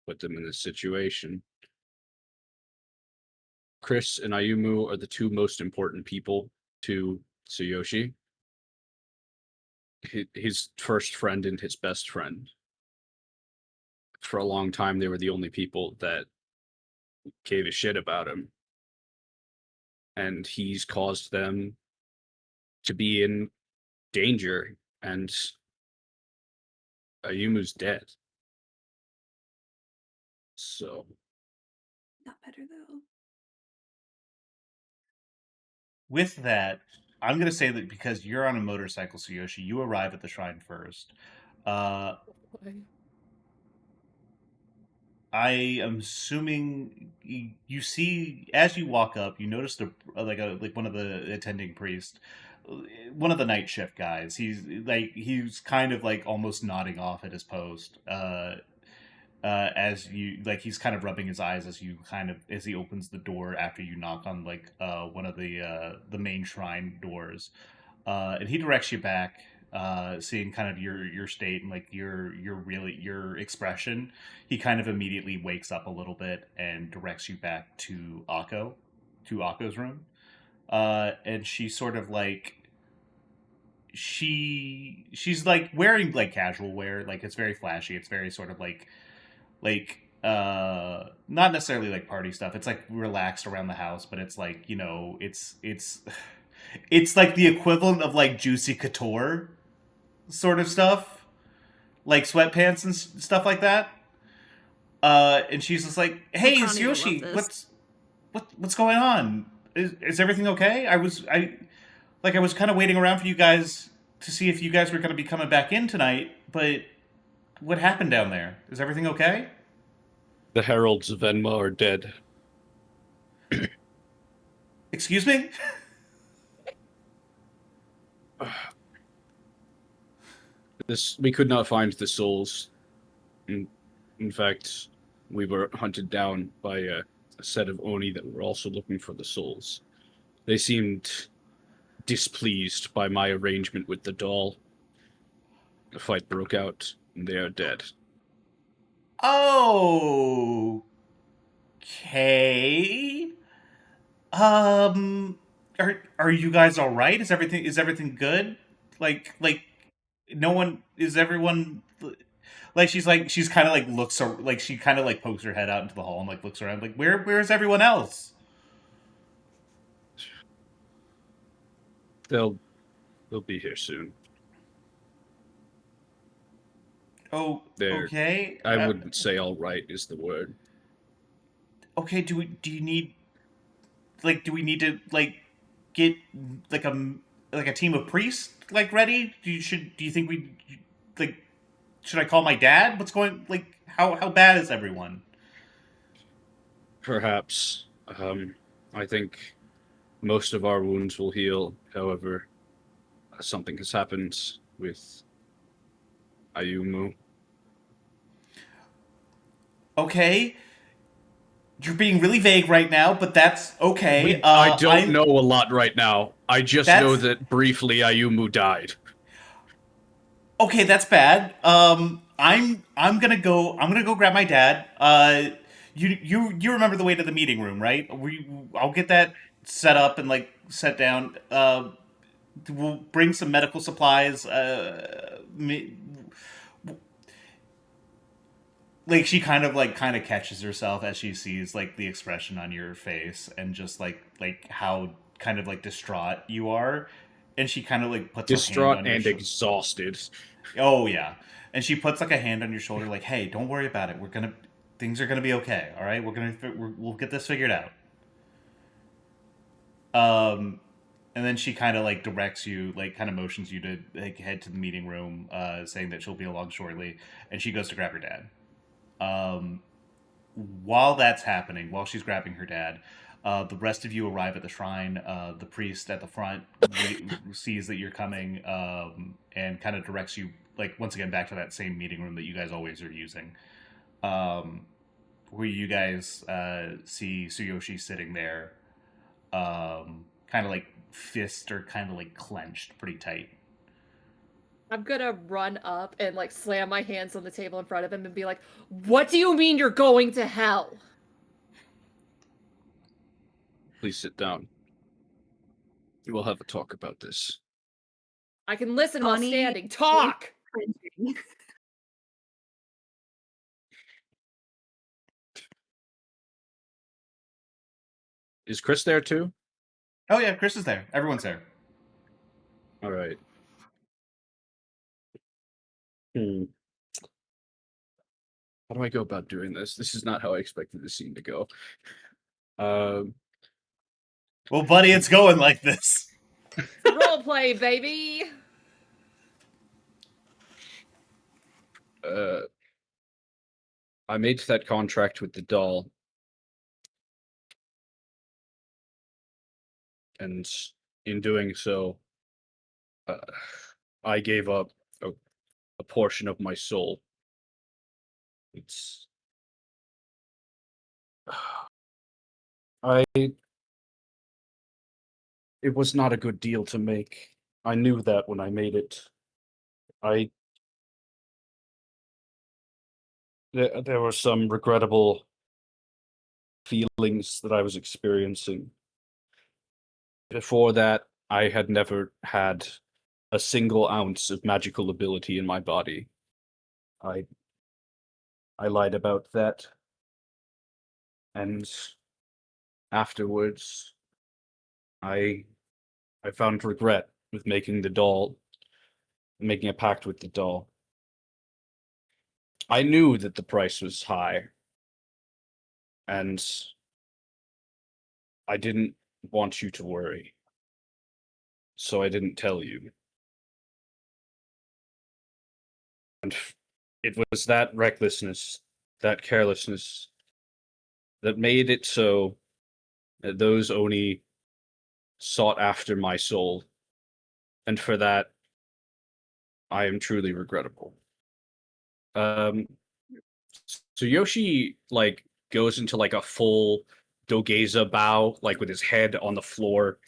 put them in this situation. Chris and Ayumu are the two most important people to Tsuyoshi. His first friend and his best friend. For a long time, they were the only people that gave a shit about him. And he's caused them to be in danger, and Ayumu's dead. So, Not better though. With that, I'm going to say that because you're on a motorcycle, Tsuyoshi, you arrive at the shrine first. I am assuming you see, as you walk up, you notice like one of the attending priests, one of the night shift guys. He's kind of like almost nodding off at his post. As you like, he's kind of rubbing his eyes as he opens the door after you knock on like one of the main shrine doors, and he directs you back seeing kind of your state and like your expression, he kind of immediately wakes up a little bit and directs you back to Akko's room. And she's sort of like she's like wearing like casual wear, like it's very flashy. It's very sort of like not necessarily like party stuff. It's like relaxed around the house, but it's like, it's it's like the equivalent of like Juicy Couture sort of stuff, like sweatpants and stuff like that. And she's just like, "Hey, it's Connie will love Yoshi. this. What's going on? Is everything okay? I was kind of waiting around for you guys to see if you guys were going to be coming back in tonight, but what happened down there? Is everything okay?" The heralds of Enma are dead. Excuse me? We could not find the souls. In fact, we were hunted down by a set of Oni that were also looking for the souls. They seemed displeased by my arrangement with the doll. The fight broke out, and they are dead. Oh. Okay. Are you guys all right? Is everything good? Like no one is everyone like she's kind of like looks like she kind of like pokes her head out into the hall and like looks around like where's everyone else? They'll be here soon. Oh, They're- okay. I wouldn't say all right is the word. Okay, do you need do we need to like get like a team of priests like ready? Do you think we like should I call my dad? What's going like how bad is everyone? Perhaps. I think most of our wounds will heal. However, something has happened with Ayumu. Okay. You're being really vague right now, but that's okay. I don't know a lot right now. I just know That's- that briefly Ayumu died. Okay, that's bad. I'm gonna go grab my dad. You remember the way to the meeting room, right? I'll get that set up and like set down. We'll bring some medical supplies. Like she kind of catches herself as she sees like the expression on your face and just like how kind of like distraught you are, and she kind of like puts Distraught her hand on and your exhausted. Oh yeah, and she puts like a hand on your shoulder, like, "Hey, don't worry about it. Things are gonna be okay. All right, we'll get this figured out." And then she kind of like directs you, like kind of motions you to like head to the meeting room, saying that she'll be along shortly, and she goes to grab her dad. Um, while that's happening, while she's grabbing her dad, the rest of you arrive at the shrine. The priest at the front sees that you're coming, and kind of directs you, like once again, back to that same meeting room that you guys always are using. Where you guys see Tsuyoshi sitting there, kind of like fists are kind of like clenched pretty tight. I'm gonna run up and like slam my hands on the table in front of him and be like, "What do you mean you're going to hell?" Please sit down. We'll have a talk about this. I can listen while Connie- standing. Talk! Is Chris there too? Oh yeah, Chris is there. Everyone's there. All right. How do I go about doing this? This is not how I expected the scene to go. Well, buddy, it's going like this. Role play, baby! I made that contract with the doll. And in doing so, I gave up a portion of my soul. It was not a good deal to make. I knew that when I made it. There were some regrettable feelings that I was experiencing. Before that, I had never had a single ounce of magical ability in my body. I I lied about that, and afterwards, I I found regret with making the doll, making a pact with the doll. I knew that the price was high, and I didn't want you to worry, so I didn't tell you. And it was that recklessness, that carelessness, that made it so that those Oni sought after my soul. And for that, I am truly regrettable. Um, so Yoshi like goes into like a full Dogeza bow, like with his head on the floor,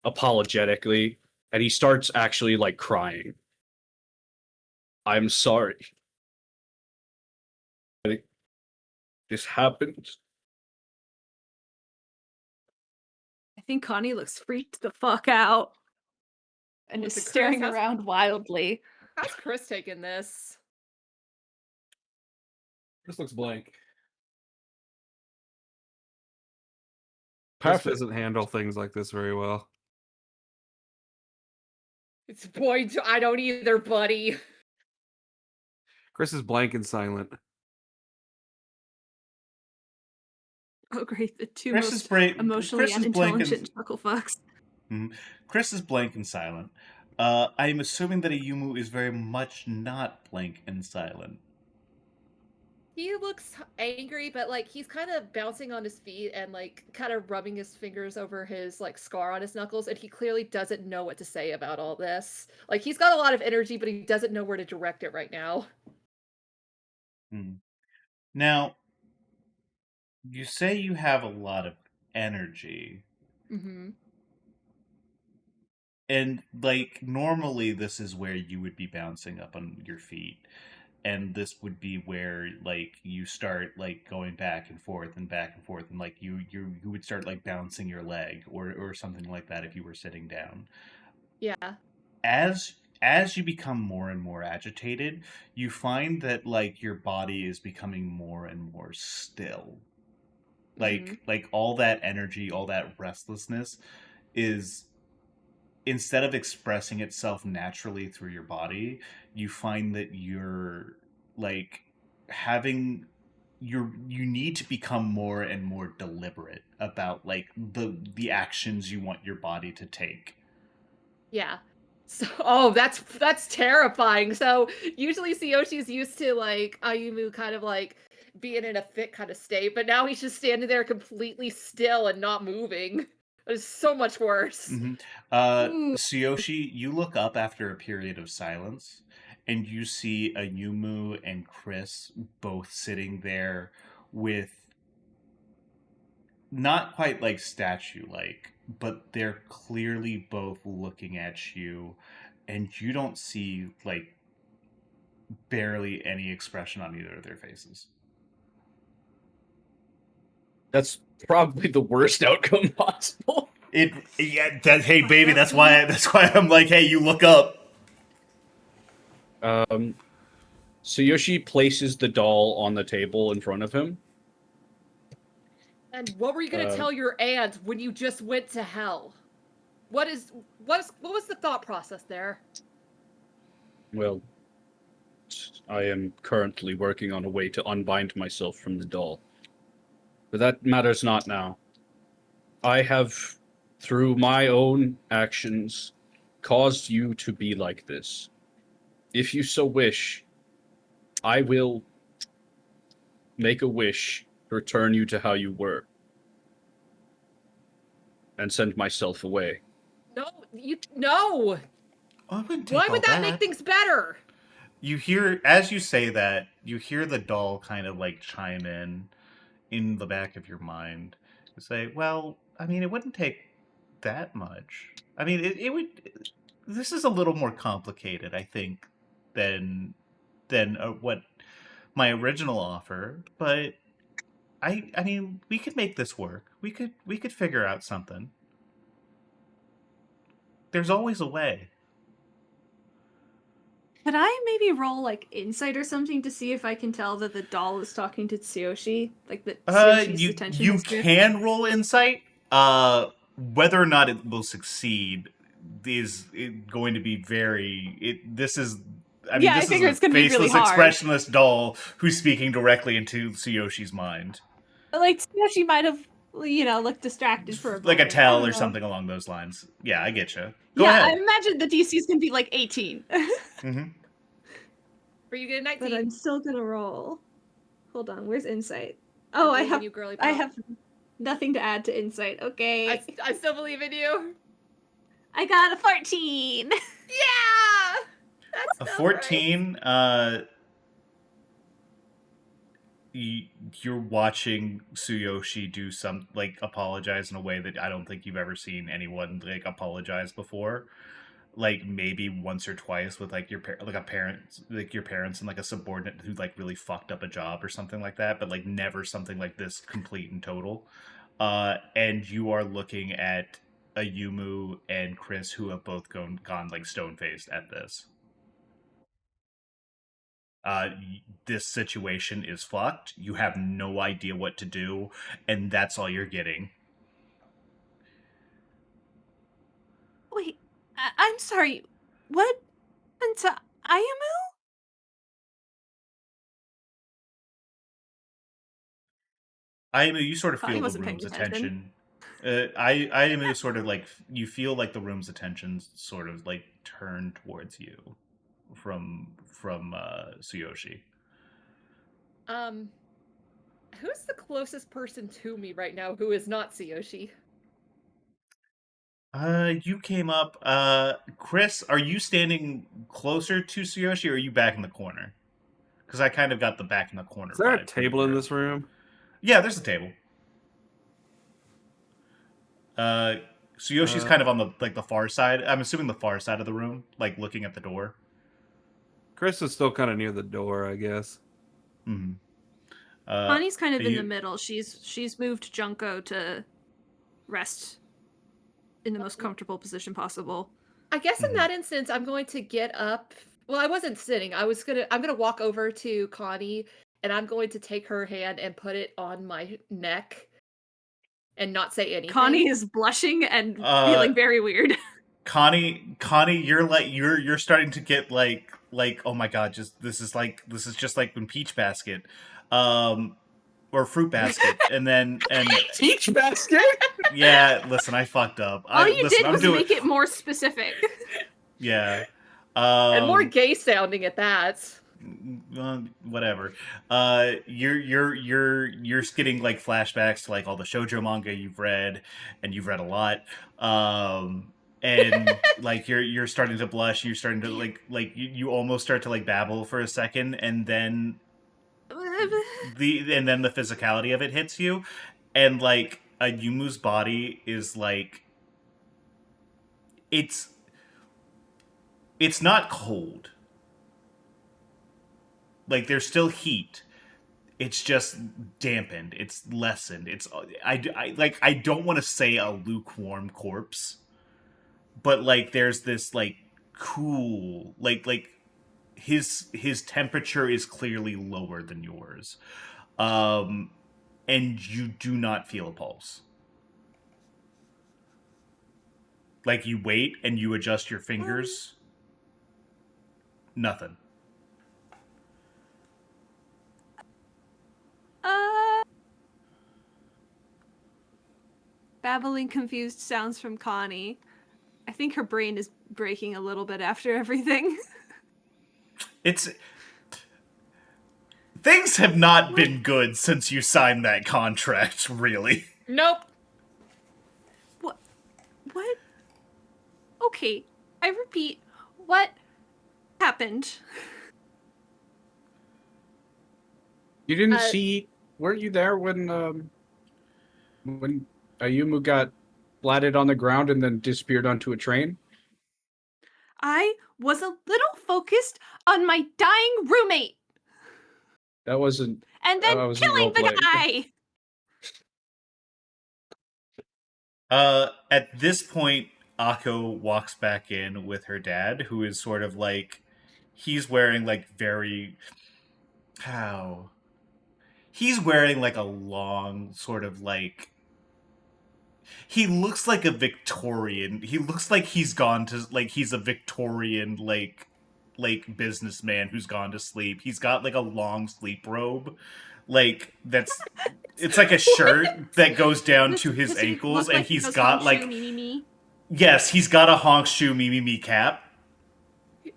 apologetically, and he starts actually like crying. I'm sorry. This happened. I think Connie looks freaked the fuck out and is Listen, Chris, staring how's- around wildly. How's Chris taking this? This looks blank. Chris Perfect. doesn't handle things like this very well. It's boy, I don't either, buddy. Chris is blank and silent. Oh, great. The two Chris most is blank. emotionally Chris is blank unintelligent and chuckle fucks. Chris is blank and silent. I'm assuming that Ayumu is very much not blank and silent. He looks angry, but like he's kind of bouncing on his feet and like kind of rubbing his fingers over his like scar on his knuckles, and he clearly doesn't know what to say about all this. Like he's got a lot of energy, but he doesn't know where to direct it right now. Now, you say you have a lot of energy, Mm-hmm. and like normally this is where you would be bouncing up on your feet, and this would be where like you start like going back and forth and back and forth, and like you would start like bouncing your leg or something like that if you were sitting down. Yeah. As you become more and more agitated, you find that like your body is becoming more and more still. Like all that energy, all that restlessness is, instead of expressing itself naturally through your body, you find that you're like having you need to become more and more deliberate about like the actions you want your body to take. Yeah. So, oh, that's terrifying. So usually Yoshi's used to like Ayumu kind of like being in a fit kind of state, but now he's just standing there completely still and not moving. It's so much worse. Tsuyoshi, you look up after a period of silence, and you see Ayumu and Chris both sitting there with not quite like statue like, but they're clearly both looking at you, and you don't see like barely any expression on either of their faces. That's probably the worst outcome possible. Hey baby, that's why I'm like, hey, you look up. So Yoshi places the doll on the table in front of him. And what were you gonna tell your aunt when you just went to hell? What was the thought process there? Well, I am currently working on a way to unbind myself from the doll. But that matters not now. I have, through my own actions, caused you to be like this. If you so wish, I will make a wish to return you to how you were. And send myself away. No. I wouldn't take Why all would that make things better? You hear, as you say that, you hear the doll kind of like chime in the back of your mind. You say, well, I mean, it wouldn't take that much. I mean, it would. This is a little more complicated, I think, than what my original offer, but I mean, we could make this work. We could figure out something. There's always a way. Could I maybe roll like insight or something to see if I can tell that the doll is talking to Tsuyoshi? Like that Tsuyoshi's attention You is good? can roll insight. Whether or not it will succeed is going to be very. This is. I mean, Yeah, I this is figure a it's gonna be really faceless, hard. expressionless doll who's speaking directly into Tsuyoshi's mind, But like Tsuyoshi might have, looked distracted for a like moment. a tell I don't or know. something along those lines. Yeah, I get you. Go I ahead. imagine the DC is gonna be like 18. Mm-hmm. For you get a 19. But I'm still gonna roll. Hold on, where's insight? Oh, I believe in have you, girly I pop. have nothing to add to insight. Okay. I still believe in you. I got a 14. Yeah! That's A so 14. You're watching Tsuyoshi do some like apologize in a way that I don't think you've ever seen anyone like apologize before. Like maybe once or twice with like like a parent, like your parents and like a subordinate who like really fucked up a job or something like that, but like never something like this complete and total. And you are looking at Ayumu and Chris who have both gone like stone faced at this. This situation is fucked. You have no idea what to do, and that's all you're getting. Wait, I'm sorry. What happened to Ayumu? Ayumu, you sort of Connie feel the wasn't paying room's attention. attention. Ayumu sort of like you feel like the room's attention sort of like turn towards you from Tsuyoshi. Who's the closest person to me right now who is not Tsuyoshi? You came up. Chris, are you standing closer to Tsuyoshi or are you back in the corner? Because I kind of got the back in the corner Is there a vibe from you table in there. this room? Yeah, there's a table. Tsuyoshi's kind of on the far side. I'm assuming the far side of the room, like looking at the door. Chris is still kind of near the door, I guess. Mm-hmm. Connie's kind of in the you- middle. She's moved Junko to rest in the most comfortable position possible. I guess in Mhm. that instance, I'm going to get up. Well, I wasn't sitting. I'm gonna walk over to Connie and I'm going to take her hand and put it on my neck and not say anything. Connie is blushing and feeling very weird. Connie, you're like you're starting to get like oh my god, this is just like when Peach Basket, or Fruit Basket, and Peach basket. yeah. Listen, I fucked up. All you listen, did I'm was doing make it more specific. yeah. And more gay sounding at that. Whatever. You're getting like flashbacks to like all the shoujo manga you've read, and you've read a lot. And like you're starting to blush. You're starting to you almost start to like babble for a second, and then the physicality of it hits you, and like a Yumu's body is like it's not cold. Like there's still heat. It's just dampened. It's lessened. I don't want to say a lukewarm corpse, but like there's this like cool his temperature is clearly lower than yours, and you do not feel a pulse. Like you wait and you adjust your fingers. Nothing. Babbling confused sounds from Connie. I think her brain is breaking a little bit after everything. Things have not been good since you signed that contract, really. Nope. What? Okay, I repeat, what happened? You didn't see? Weren't you there when Ayumu got blatted on the ground and then disappeared onto a train? I was a little focused on my dying roommate That wasn't. and then I wasn't killing the role-playing. guy. At this point, Akko walks back in with her dad, who is sort of like, he's wearing like very, how? He's wearing like a long sort of like, he looks like a Victorian. He looks like he's gone to, like, he's a Victorian, like businessman who's gone to sleep. He's got like a long sleep robe, like that's it's like a shirt that goes down to his Does he ankles, look and like he he's goes got home like, shoo, me? yes, he's got a honk shoe me cap.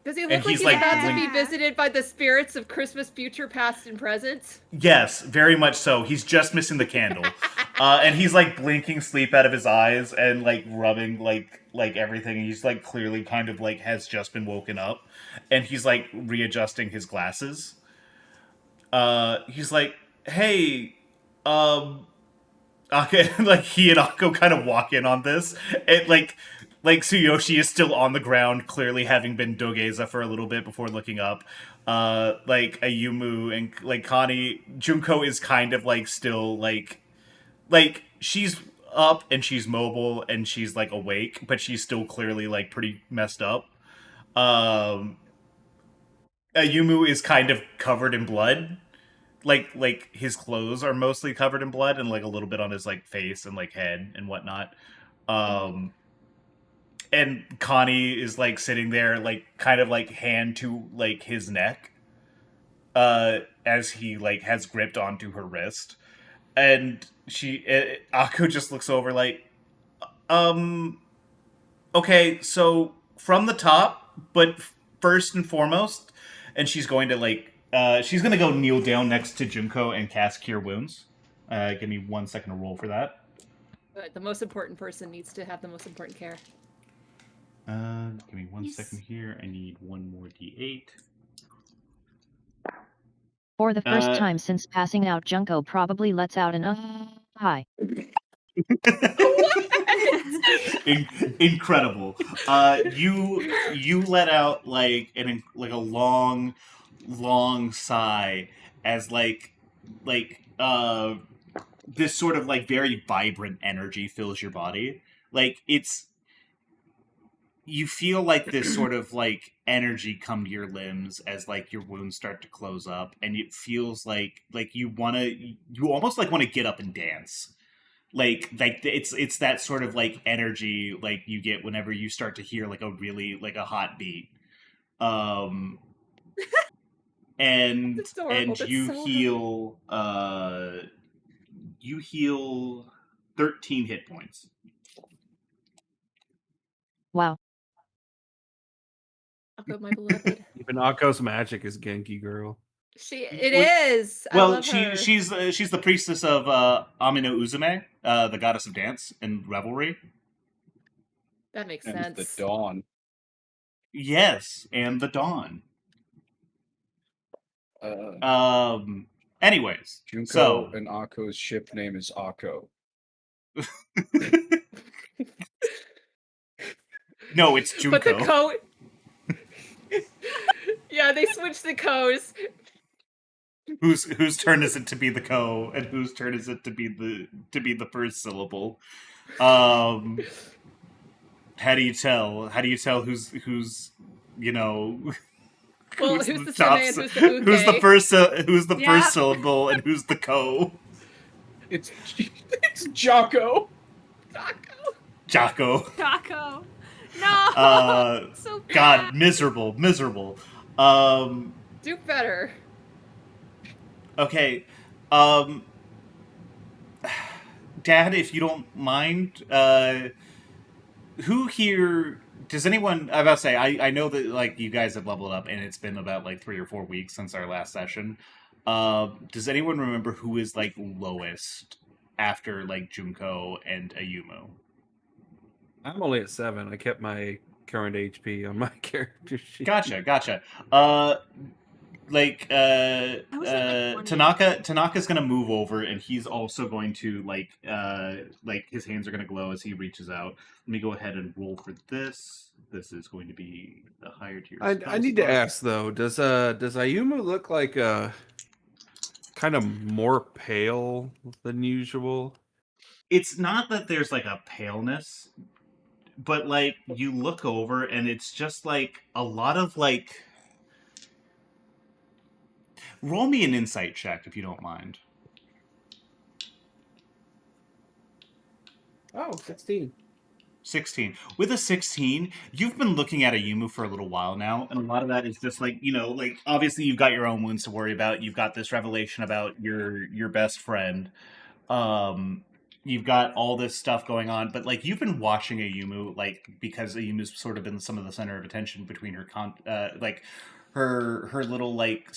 Does he And look like he's, he's like, about to be blink- visited by the spirits of Christmas future, past, and present? Yes, very much so. He's just missing the candle, and he's like blinking sleep out of his eyes and like rubbing like everything. He's like clearly kind of like has just been woken up, and he's like readjusting his glasses. He's like, "Hey, um, okay." Like he and Akko kind of walk in on this, and like Tsuyoshi is still on the ground, clearly having been dogeza for a little bit before looking up. Like Ayumu and like Connie, Junko is kind of like still like she's up and she's mobile and she's like awake, but she's still clearly like pretty messed up. Um, Ayumu is kind of covered in blood. Like his clothes are mostly covered in blood and like a little bit on his like face and like head and whatnot. Um, and Connie is like sitting there, like kind of like hand to like his neck, as he like has gripped onto her wrist, and Akko just looks over like, um, okay, so from the top, but first and foremost, and she's going to like, she's gonna go kneel down next to Junko and cast Cure Wounds. Give me 1 second to roll for that. But the most important person needs to have the most important care. Give me 1 second here. I need one more d8. For the first time since passing out, Junko probably lets out an hi. Incredible. You let out like like a long sigh as like this sort of like very vibrant energy fills your body. Like it's, you feel like this sort of like energy come to your limbs as like your wounds start to close up, and it feels like you almost like want to get up and dance. Like it's that sort of like energy like you get whenever you start to hear like a really like a hot beat. Um and That's adorable. That's you so heal you heal 13 hit points. Wow. Akko, my beloved. Even Akko's magic is Genki Girl. It Well- is. I Well, love her. she's the priestess of Amino Uzume, the goddess of dance and revelry. That makes And sense. the dawn. Yes, and the dawn. Anyways, Junko so and Akko's ship name is Akko. no, it's Junko. But the code. Yeah, they switched the codes. Whose turn is it to be the ko, and whose turn is it to be the first syllable? How do you tell? How do you tell who's you know? Well, who's the seme and who's the uke? Who's the Yeah. first syllable and who's the ko? It's Jocko. Jocko. Taco. No. So bad. God, miserable. Do better. Okay. Dad, if you don't mind, who here does anyone, I about to say, I know that like you guys have leveled up and it's been about like 3 or 4 weeks since our last session. Does anyone remember who is like lowest after like Junko and Ayumu? I'm only at 7. I kept my current HP on my character sheet. Gotcha. like was it, like, 20? Tanaka's gonna move over, and he's also going to like his hands are gonna glow as he reaches out. Let me go ahead and roll for this. This is going to be the higher tier I spell need to slot. ask though, does Ayumu look like kind of more pale than usual? It's not that there's like a paleness, but like you look over and it's just like a lot of like. Roll me an insight check if you don't mind. Oh, 16. 16. With a 16, you've been looking at Ayumu for a little while now, and a lot of that is just like, like obviously you've got your own wounds to worry about. You've got this revelation about your best friend. You've got all this stuff going on, but like you've been watching Ayumu like because Ayumu's sort of been some of the center of attention between her like her little like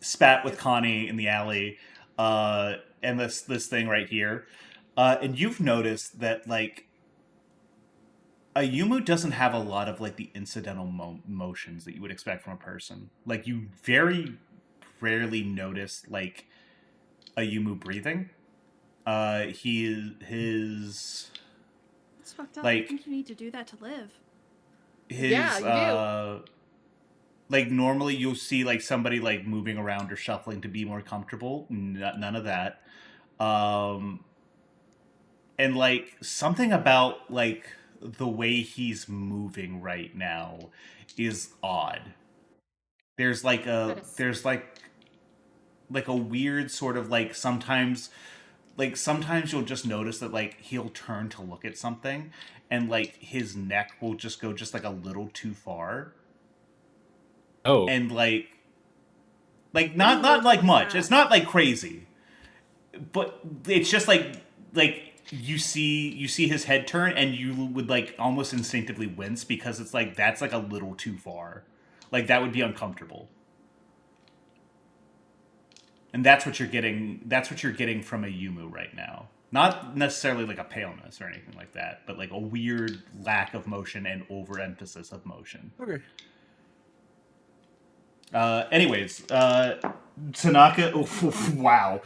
spat with Connie in the alley, and this thing right here. And you've noticed that like Ayumu doesn't have a lot of like the incidental motions that you would expect from a person. Like you very rarely notice like Ayumu breathing. His It's fucked up. like I think you need to do that to live. his Yeah, you do. Like normally you'll see like somebody like moving around or shuffling to be more comfortable. None of that. And like something about like the way he's moving right now is odd. There's like a Yes. there's like a weird sort of like sometimes you'll just notice that like he'll turn to look at something and like his neck will just go just like a little too far. Oh. And like not like much. It's not like crazy. But it's just like you see his head turn and you would like almost instinctively wince because it's like that's like a little too far. Like that would be uncomfortable. And that's what you're getting from Ayumu right now. Not necessarily like a paleness or anything like that, but like a weird lack of motion and overemphasis of motion. Okay. Anyways, Tanaka. Oh, wow.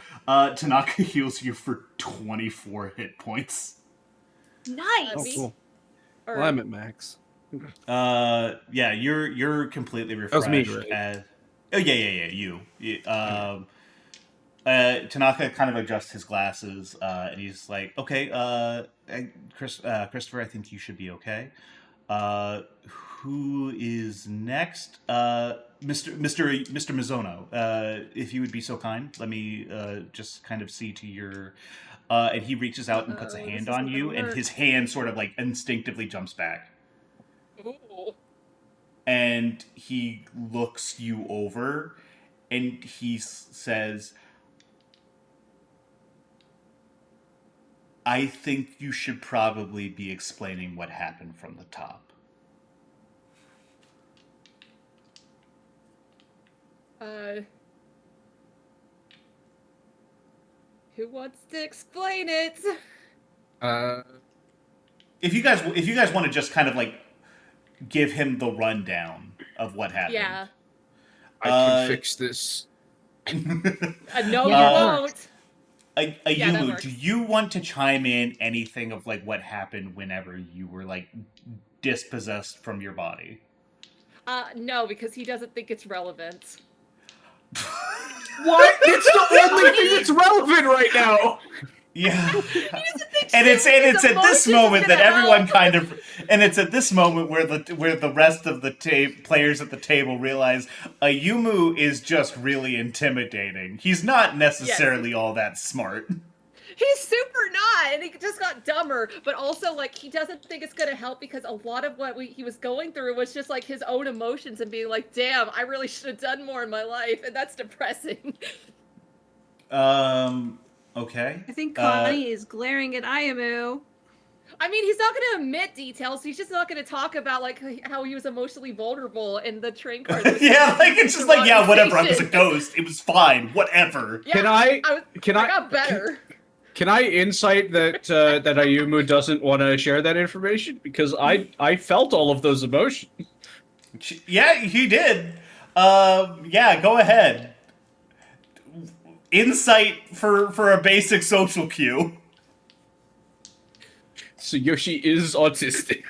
Tanaka heals you for 24 hit points. Nice. Oh, Me? cool. Or, Well, I'm at max. Yeah, you're completely That refreshed. was me, right? Oh yeah. You. Tanaka kind of adjusts his glasses, and he's like, "Okay, Christopher, I think you should be okay. Who is next? Mr. Mizono, if you would be so kind, let me just kind of see to your." And he reaches out and puts a this hand is on not you, gonna and work. his hand sort of like instinctively jumps back. Ooh. And he looks you over, and he says, I think you should probably be explaining what happened from the top. Who wants to explain it? If you guys want to just kind of like give him the rundown of what happened. Yeah. I can fix this. No, you Yeah, that won't. works. that Ayumu, works. do you want to chime in anything of like what happened whenever you were like dispossessed from your body? No, because he doesn't think it's relevant. What? It's the only thing that's relevant right now. Yeah. think And it's his at this emotions is moment that gonna everyone help. kind of, and it's at this moment where the rest of the players at the table realize Ayumu is just really intimidating. He's not necessarily all that smart. He's super not, and he just got dumber. But also, like, he doesn't think it's gonna help because a lot of what he was going through was just like his own emotions and being like, "Damn, I really should have done more in my life," and that's depressing. Okay. I think Connie is glaring at Ayumu. I mean, he's not gonna admit details. He's just not gonna talk about like how he was emotionally vulnerable in the train car. Yeah, like it's just like, yeah, whatever. I was a ghost. It was fine. Whatever. Yeah, Can I I got better. Can I insight that that Ayumu doesn't want to share that information because I felt all of those emotions. Yeah, he did. Yeah, go ahead. Insight for a basic social cue. So Yoshi is autistic.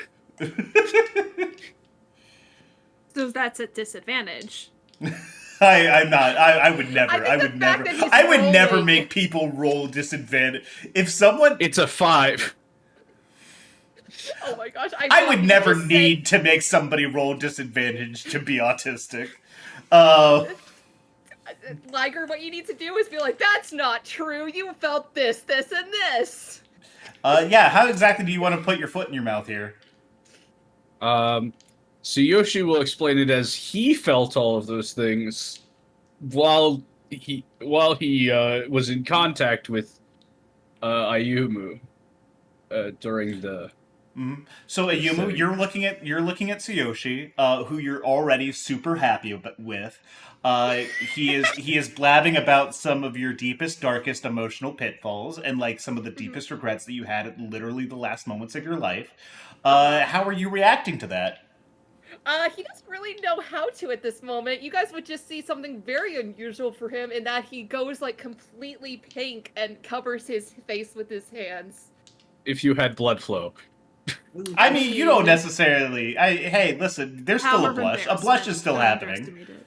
So that's at disadvantage. I'm not. I would never. I think I the would fact never. that he's I would never rolling- make people roll disadvantage. If someone, It's a 5. Oh my gosh! I would never just need to make somebody roll disadvantage to be autistic. Liger, what you need to do is be like, "That's not true. You felt this, this, and this." Yeah. How exactly do you want to put your foot in your mouth here? So Yoshi will explain it as he felt all of those things while he was in contact with Ayumu during the. So Ayumu, Setting. you're looking at Tsuyoshi, who you're already super happy with. He is blabbing about some of your deepest, darkest emotional pitfalls and like some of the deepest regrets that you had at literally the last moments of your life. How are you reacting to that? He doesn't really know how to at this moment. You guys would just see something very unusual for him in that he goes like completely pink and covers his face with his hands. If you had blood flow. I mean, you don't necessarily. Hey, listen. There's still a Power of blush. A blush is embarrassment. still Don't happening. underestimate it.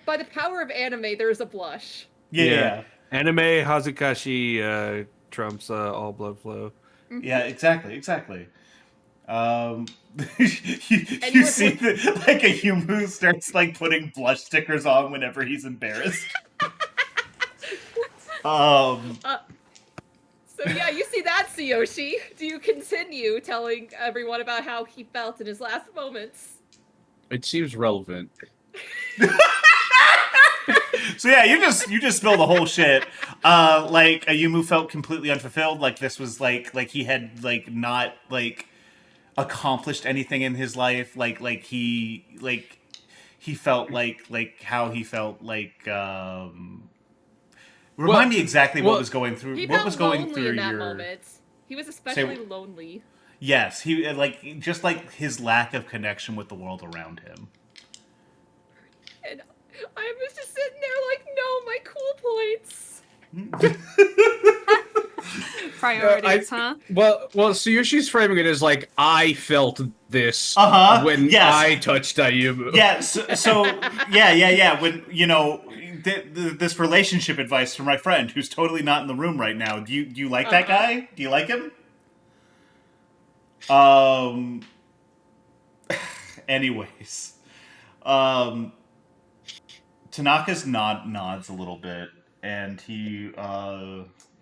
By the power of anime, there is a blush. Yeah. Anime Hazukashi trumps all blood flow. Yeah, exactly. You, And you you see would- that like a Yumu starts like putting blush stickers on whenever he's embarrassed. So yeah, you see that, Tsuyoshi. Do you continue telling everyone about how he felt in his last moments? It seems relevant. So yeah, you just spill the whole shit. Like Ayumu felt completely unfulfilled. Like this was like he had like not like accomplished anything in his life. Like he felt like how he felt like. Remind me exactly what was going through. He What felt was going lonely through in that your? moment. He was especially lonely. Yes, he like just like his lack of connection with the world around him. And I was just sitting there like, no, my cool points. Priorities, huh? Well, Tsuyoshi's framing it as like, I felt this when yes. I touched Ayumu. Yeah, so yeah. When this relationship advice from my friend who's totally not in the room right now. Do you like that guy? Do you like him? Anyways, Tanaka's nods a little bit, and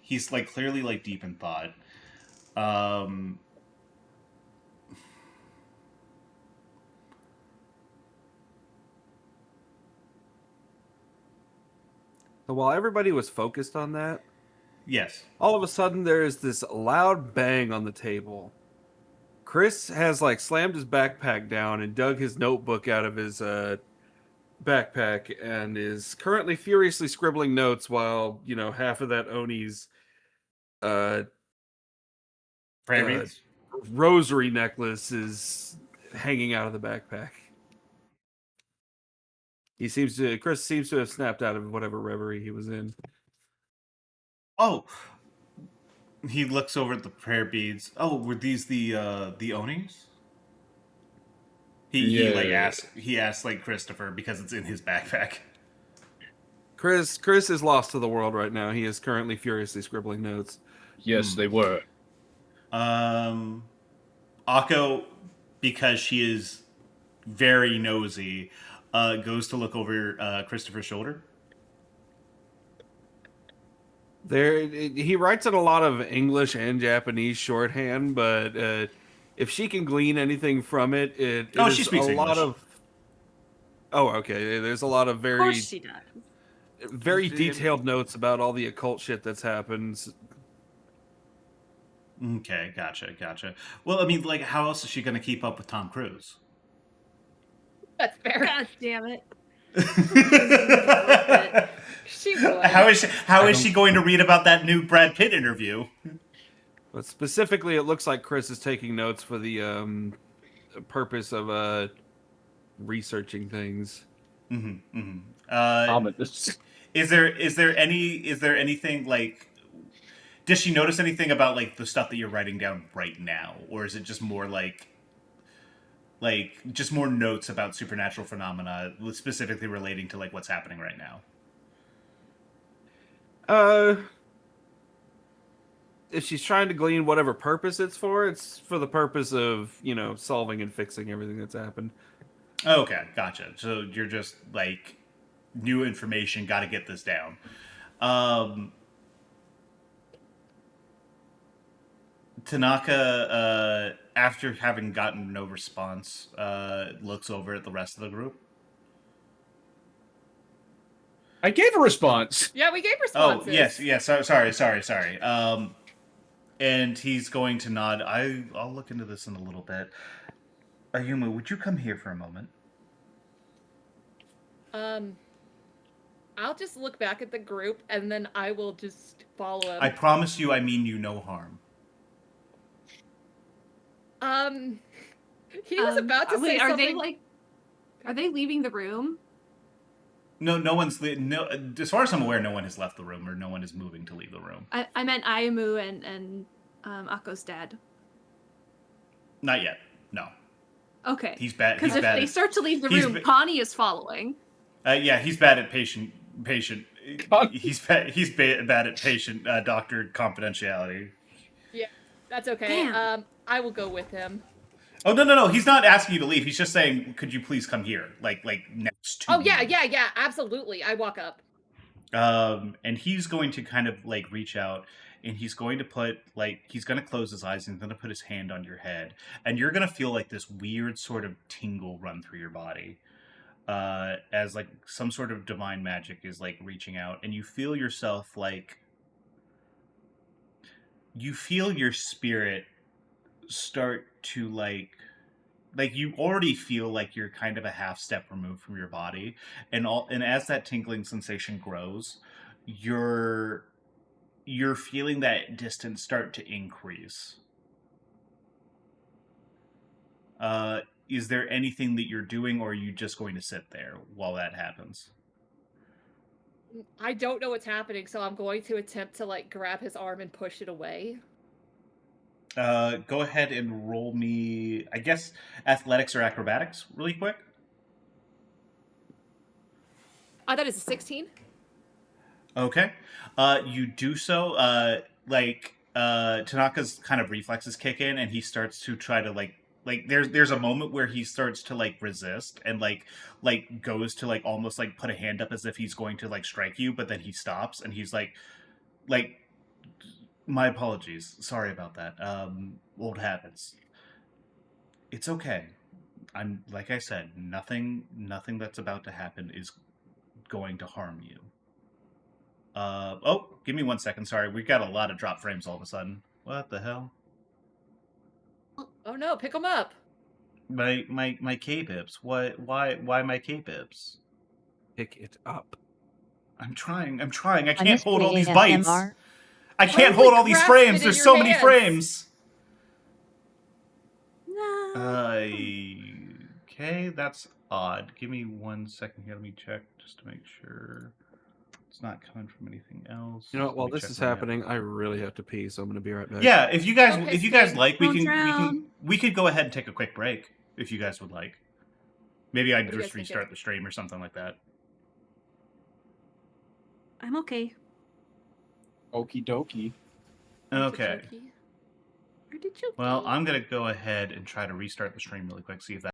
he's like clearly like deep in thought. So while everybody was focused on that, Yes. all of a sudden there's this loud bang on the table. Chris has like slammed his backpack down and dug his notebook out of his backpack and is currently furiously scribbling notes while, half of that Oni's Prayer beads? rosary necklace is hanging out of the backpack. Chris seems to have snapped out of whatever reverie he was in. Oh, he looks over at the prayer beads. Oh, were these the Onis? He asked like Christopher because it's in his backpack. Chris is lost to the world right now. He is currently furiously scribbling notes. Yes, they were. Akko, because she is very nosy, goes to look over Christopher's shoulder. He writes in a lot of English and Japanese shorthand, but if she can glean anything from it, She speaks English. Oh, okay. There's a lot of Of course she does. very detailed notes about all the occult shit that's happened. Okay, gotcha. Well, I mean, like, how else is she going to keep up with Tom Cruise? That's fair. God damn it. She would. How is she going to read about that new Brad Pitt interview? But specifically, it looks like Chris is taking notes for the purpose of researching things. Mm-hmm. Mm-hmm. Ominous. Is there anything like? Does she notice anything about like the stuff that you're writing down right now, or is it just more like just more notes about supernatural phenomena, specifically relating to like what's happening right now? If she's trying to glean whatever purpose it's for the purpose of, solving and fixing everything that's happened. Okay, gotcha. So you're just like new information. Got to get this down. Um, Tanaka, after having gotten no response, looks over at the rest of the group. I gave a response. Yeah, we gave Oh, responses. yes. Sorry. And he's going to nod. I'll look into this in a little bit. Ayuma, would you come here for a moment? I'll just look back at the group and then I will just follow him. I promise you, I mean you no harm. He was about to say are something. are they leaving the room? No one's no. As far as I'm aware, no one has left the room, or no one is moving to leave the room. I meant Ayamu and Akko's dad. Not yet. No. Okay. He's bad. Because if they start to leave the he's room, ba- Connie is following. Yeah, he's bad at patient. He's bad at patient doctor confidentiality. Yeah, that's okay. Damn. I will go with him. Oh no! He's not asking you to leave. He's just saying, "Could you please come here?" Like next to. Oh you. yeah, absolutely. I walk up. And he's going to kind of like reach out, and he's going to he's going to close his eyes and he's going to put his hand on your head, and you're going to feel like this weird sort of tingle run through your body, as like some sort of divine magic is like reaching out, and you feel yourself you feel your spirit start to like you already feel like you're kind of a half step removed from your body, and as that tingling sensation grows, you're feeling that distance start to increase. Is there anything that you're doing, or are you just going to sit there while that happens? I don't know what's happening, so I'm going to attempt to like grab his arm and push it away. Go ahead and roll me, I guess, athletics or acrobatics really quick. That is a 16. Okay. You do so. Tanaka's kind of reflexes kick in, and he starts to try to like there's a moment where he starts to like resist and like goes to like almost like put a hand up as if he's going to like strike you, but then he stops and he's like my apologies. Sorry about that. What happens? It's okay. I'm like I said, nothing that's about to happen is going to harm you. Give me 1 second. Sorry, we've got a lot of drop frames all of a sudden. What the hell? Oh no, pick him up. My K-pips. Why my K-pips? Pick it up. I'm trying. I I can't miss hold all these playing bites. ASMR. I can't Holy hold all these crap, frames. fit in There's your so many hands. frames. No. Okay, that's odd. Give me 1 second here. Let me check just to make sure it's not coming from anything else. You know what? Let While me this check is my happening, I really have to pee, so I'm gonna be right back. Yeah, if you guys Okay, like, Don't we could go ahead and take a quick break if you guys would like. Maybe I'd What do you just guys restart thinking? the stream or something like that. I'm okay. Okie dokie. Okay. Okey-dokey. Where did you Well, go? I'm gonna go ahead and try to restart the stream really quick, see if that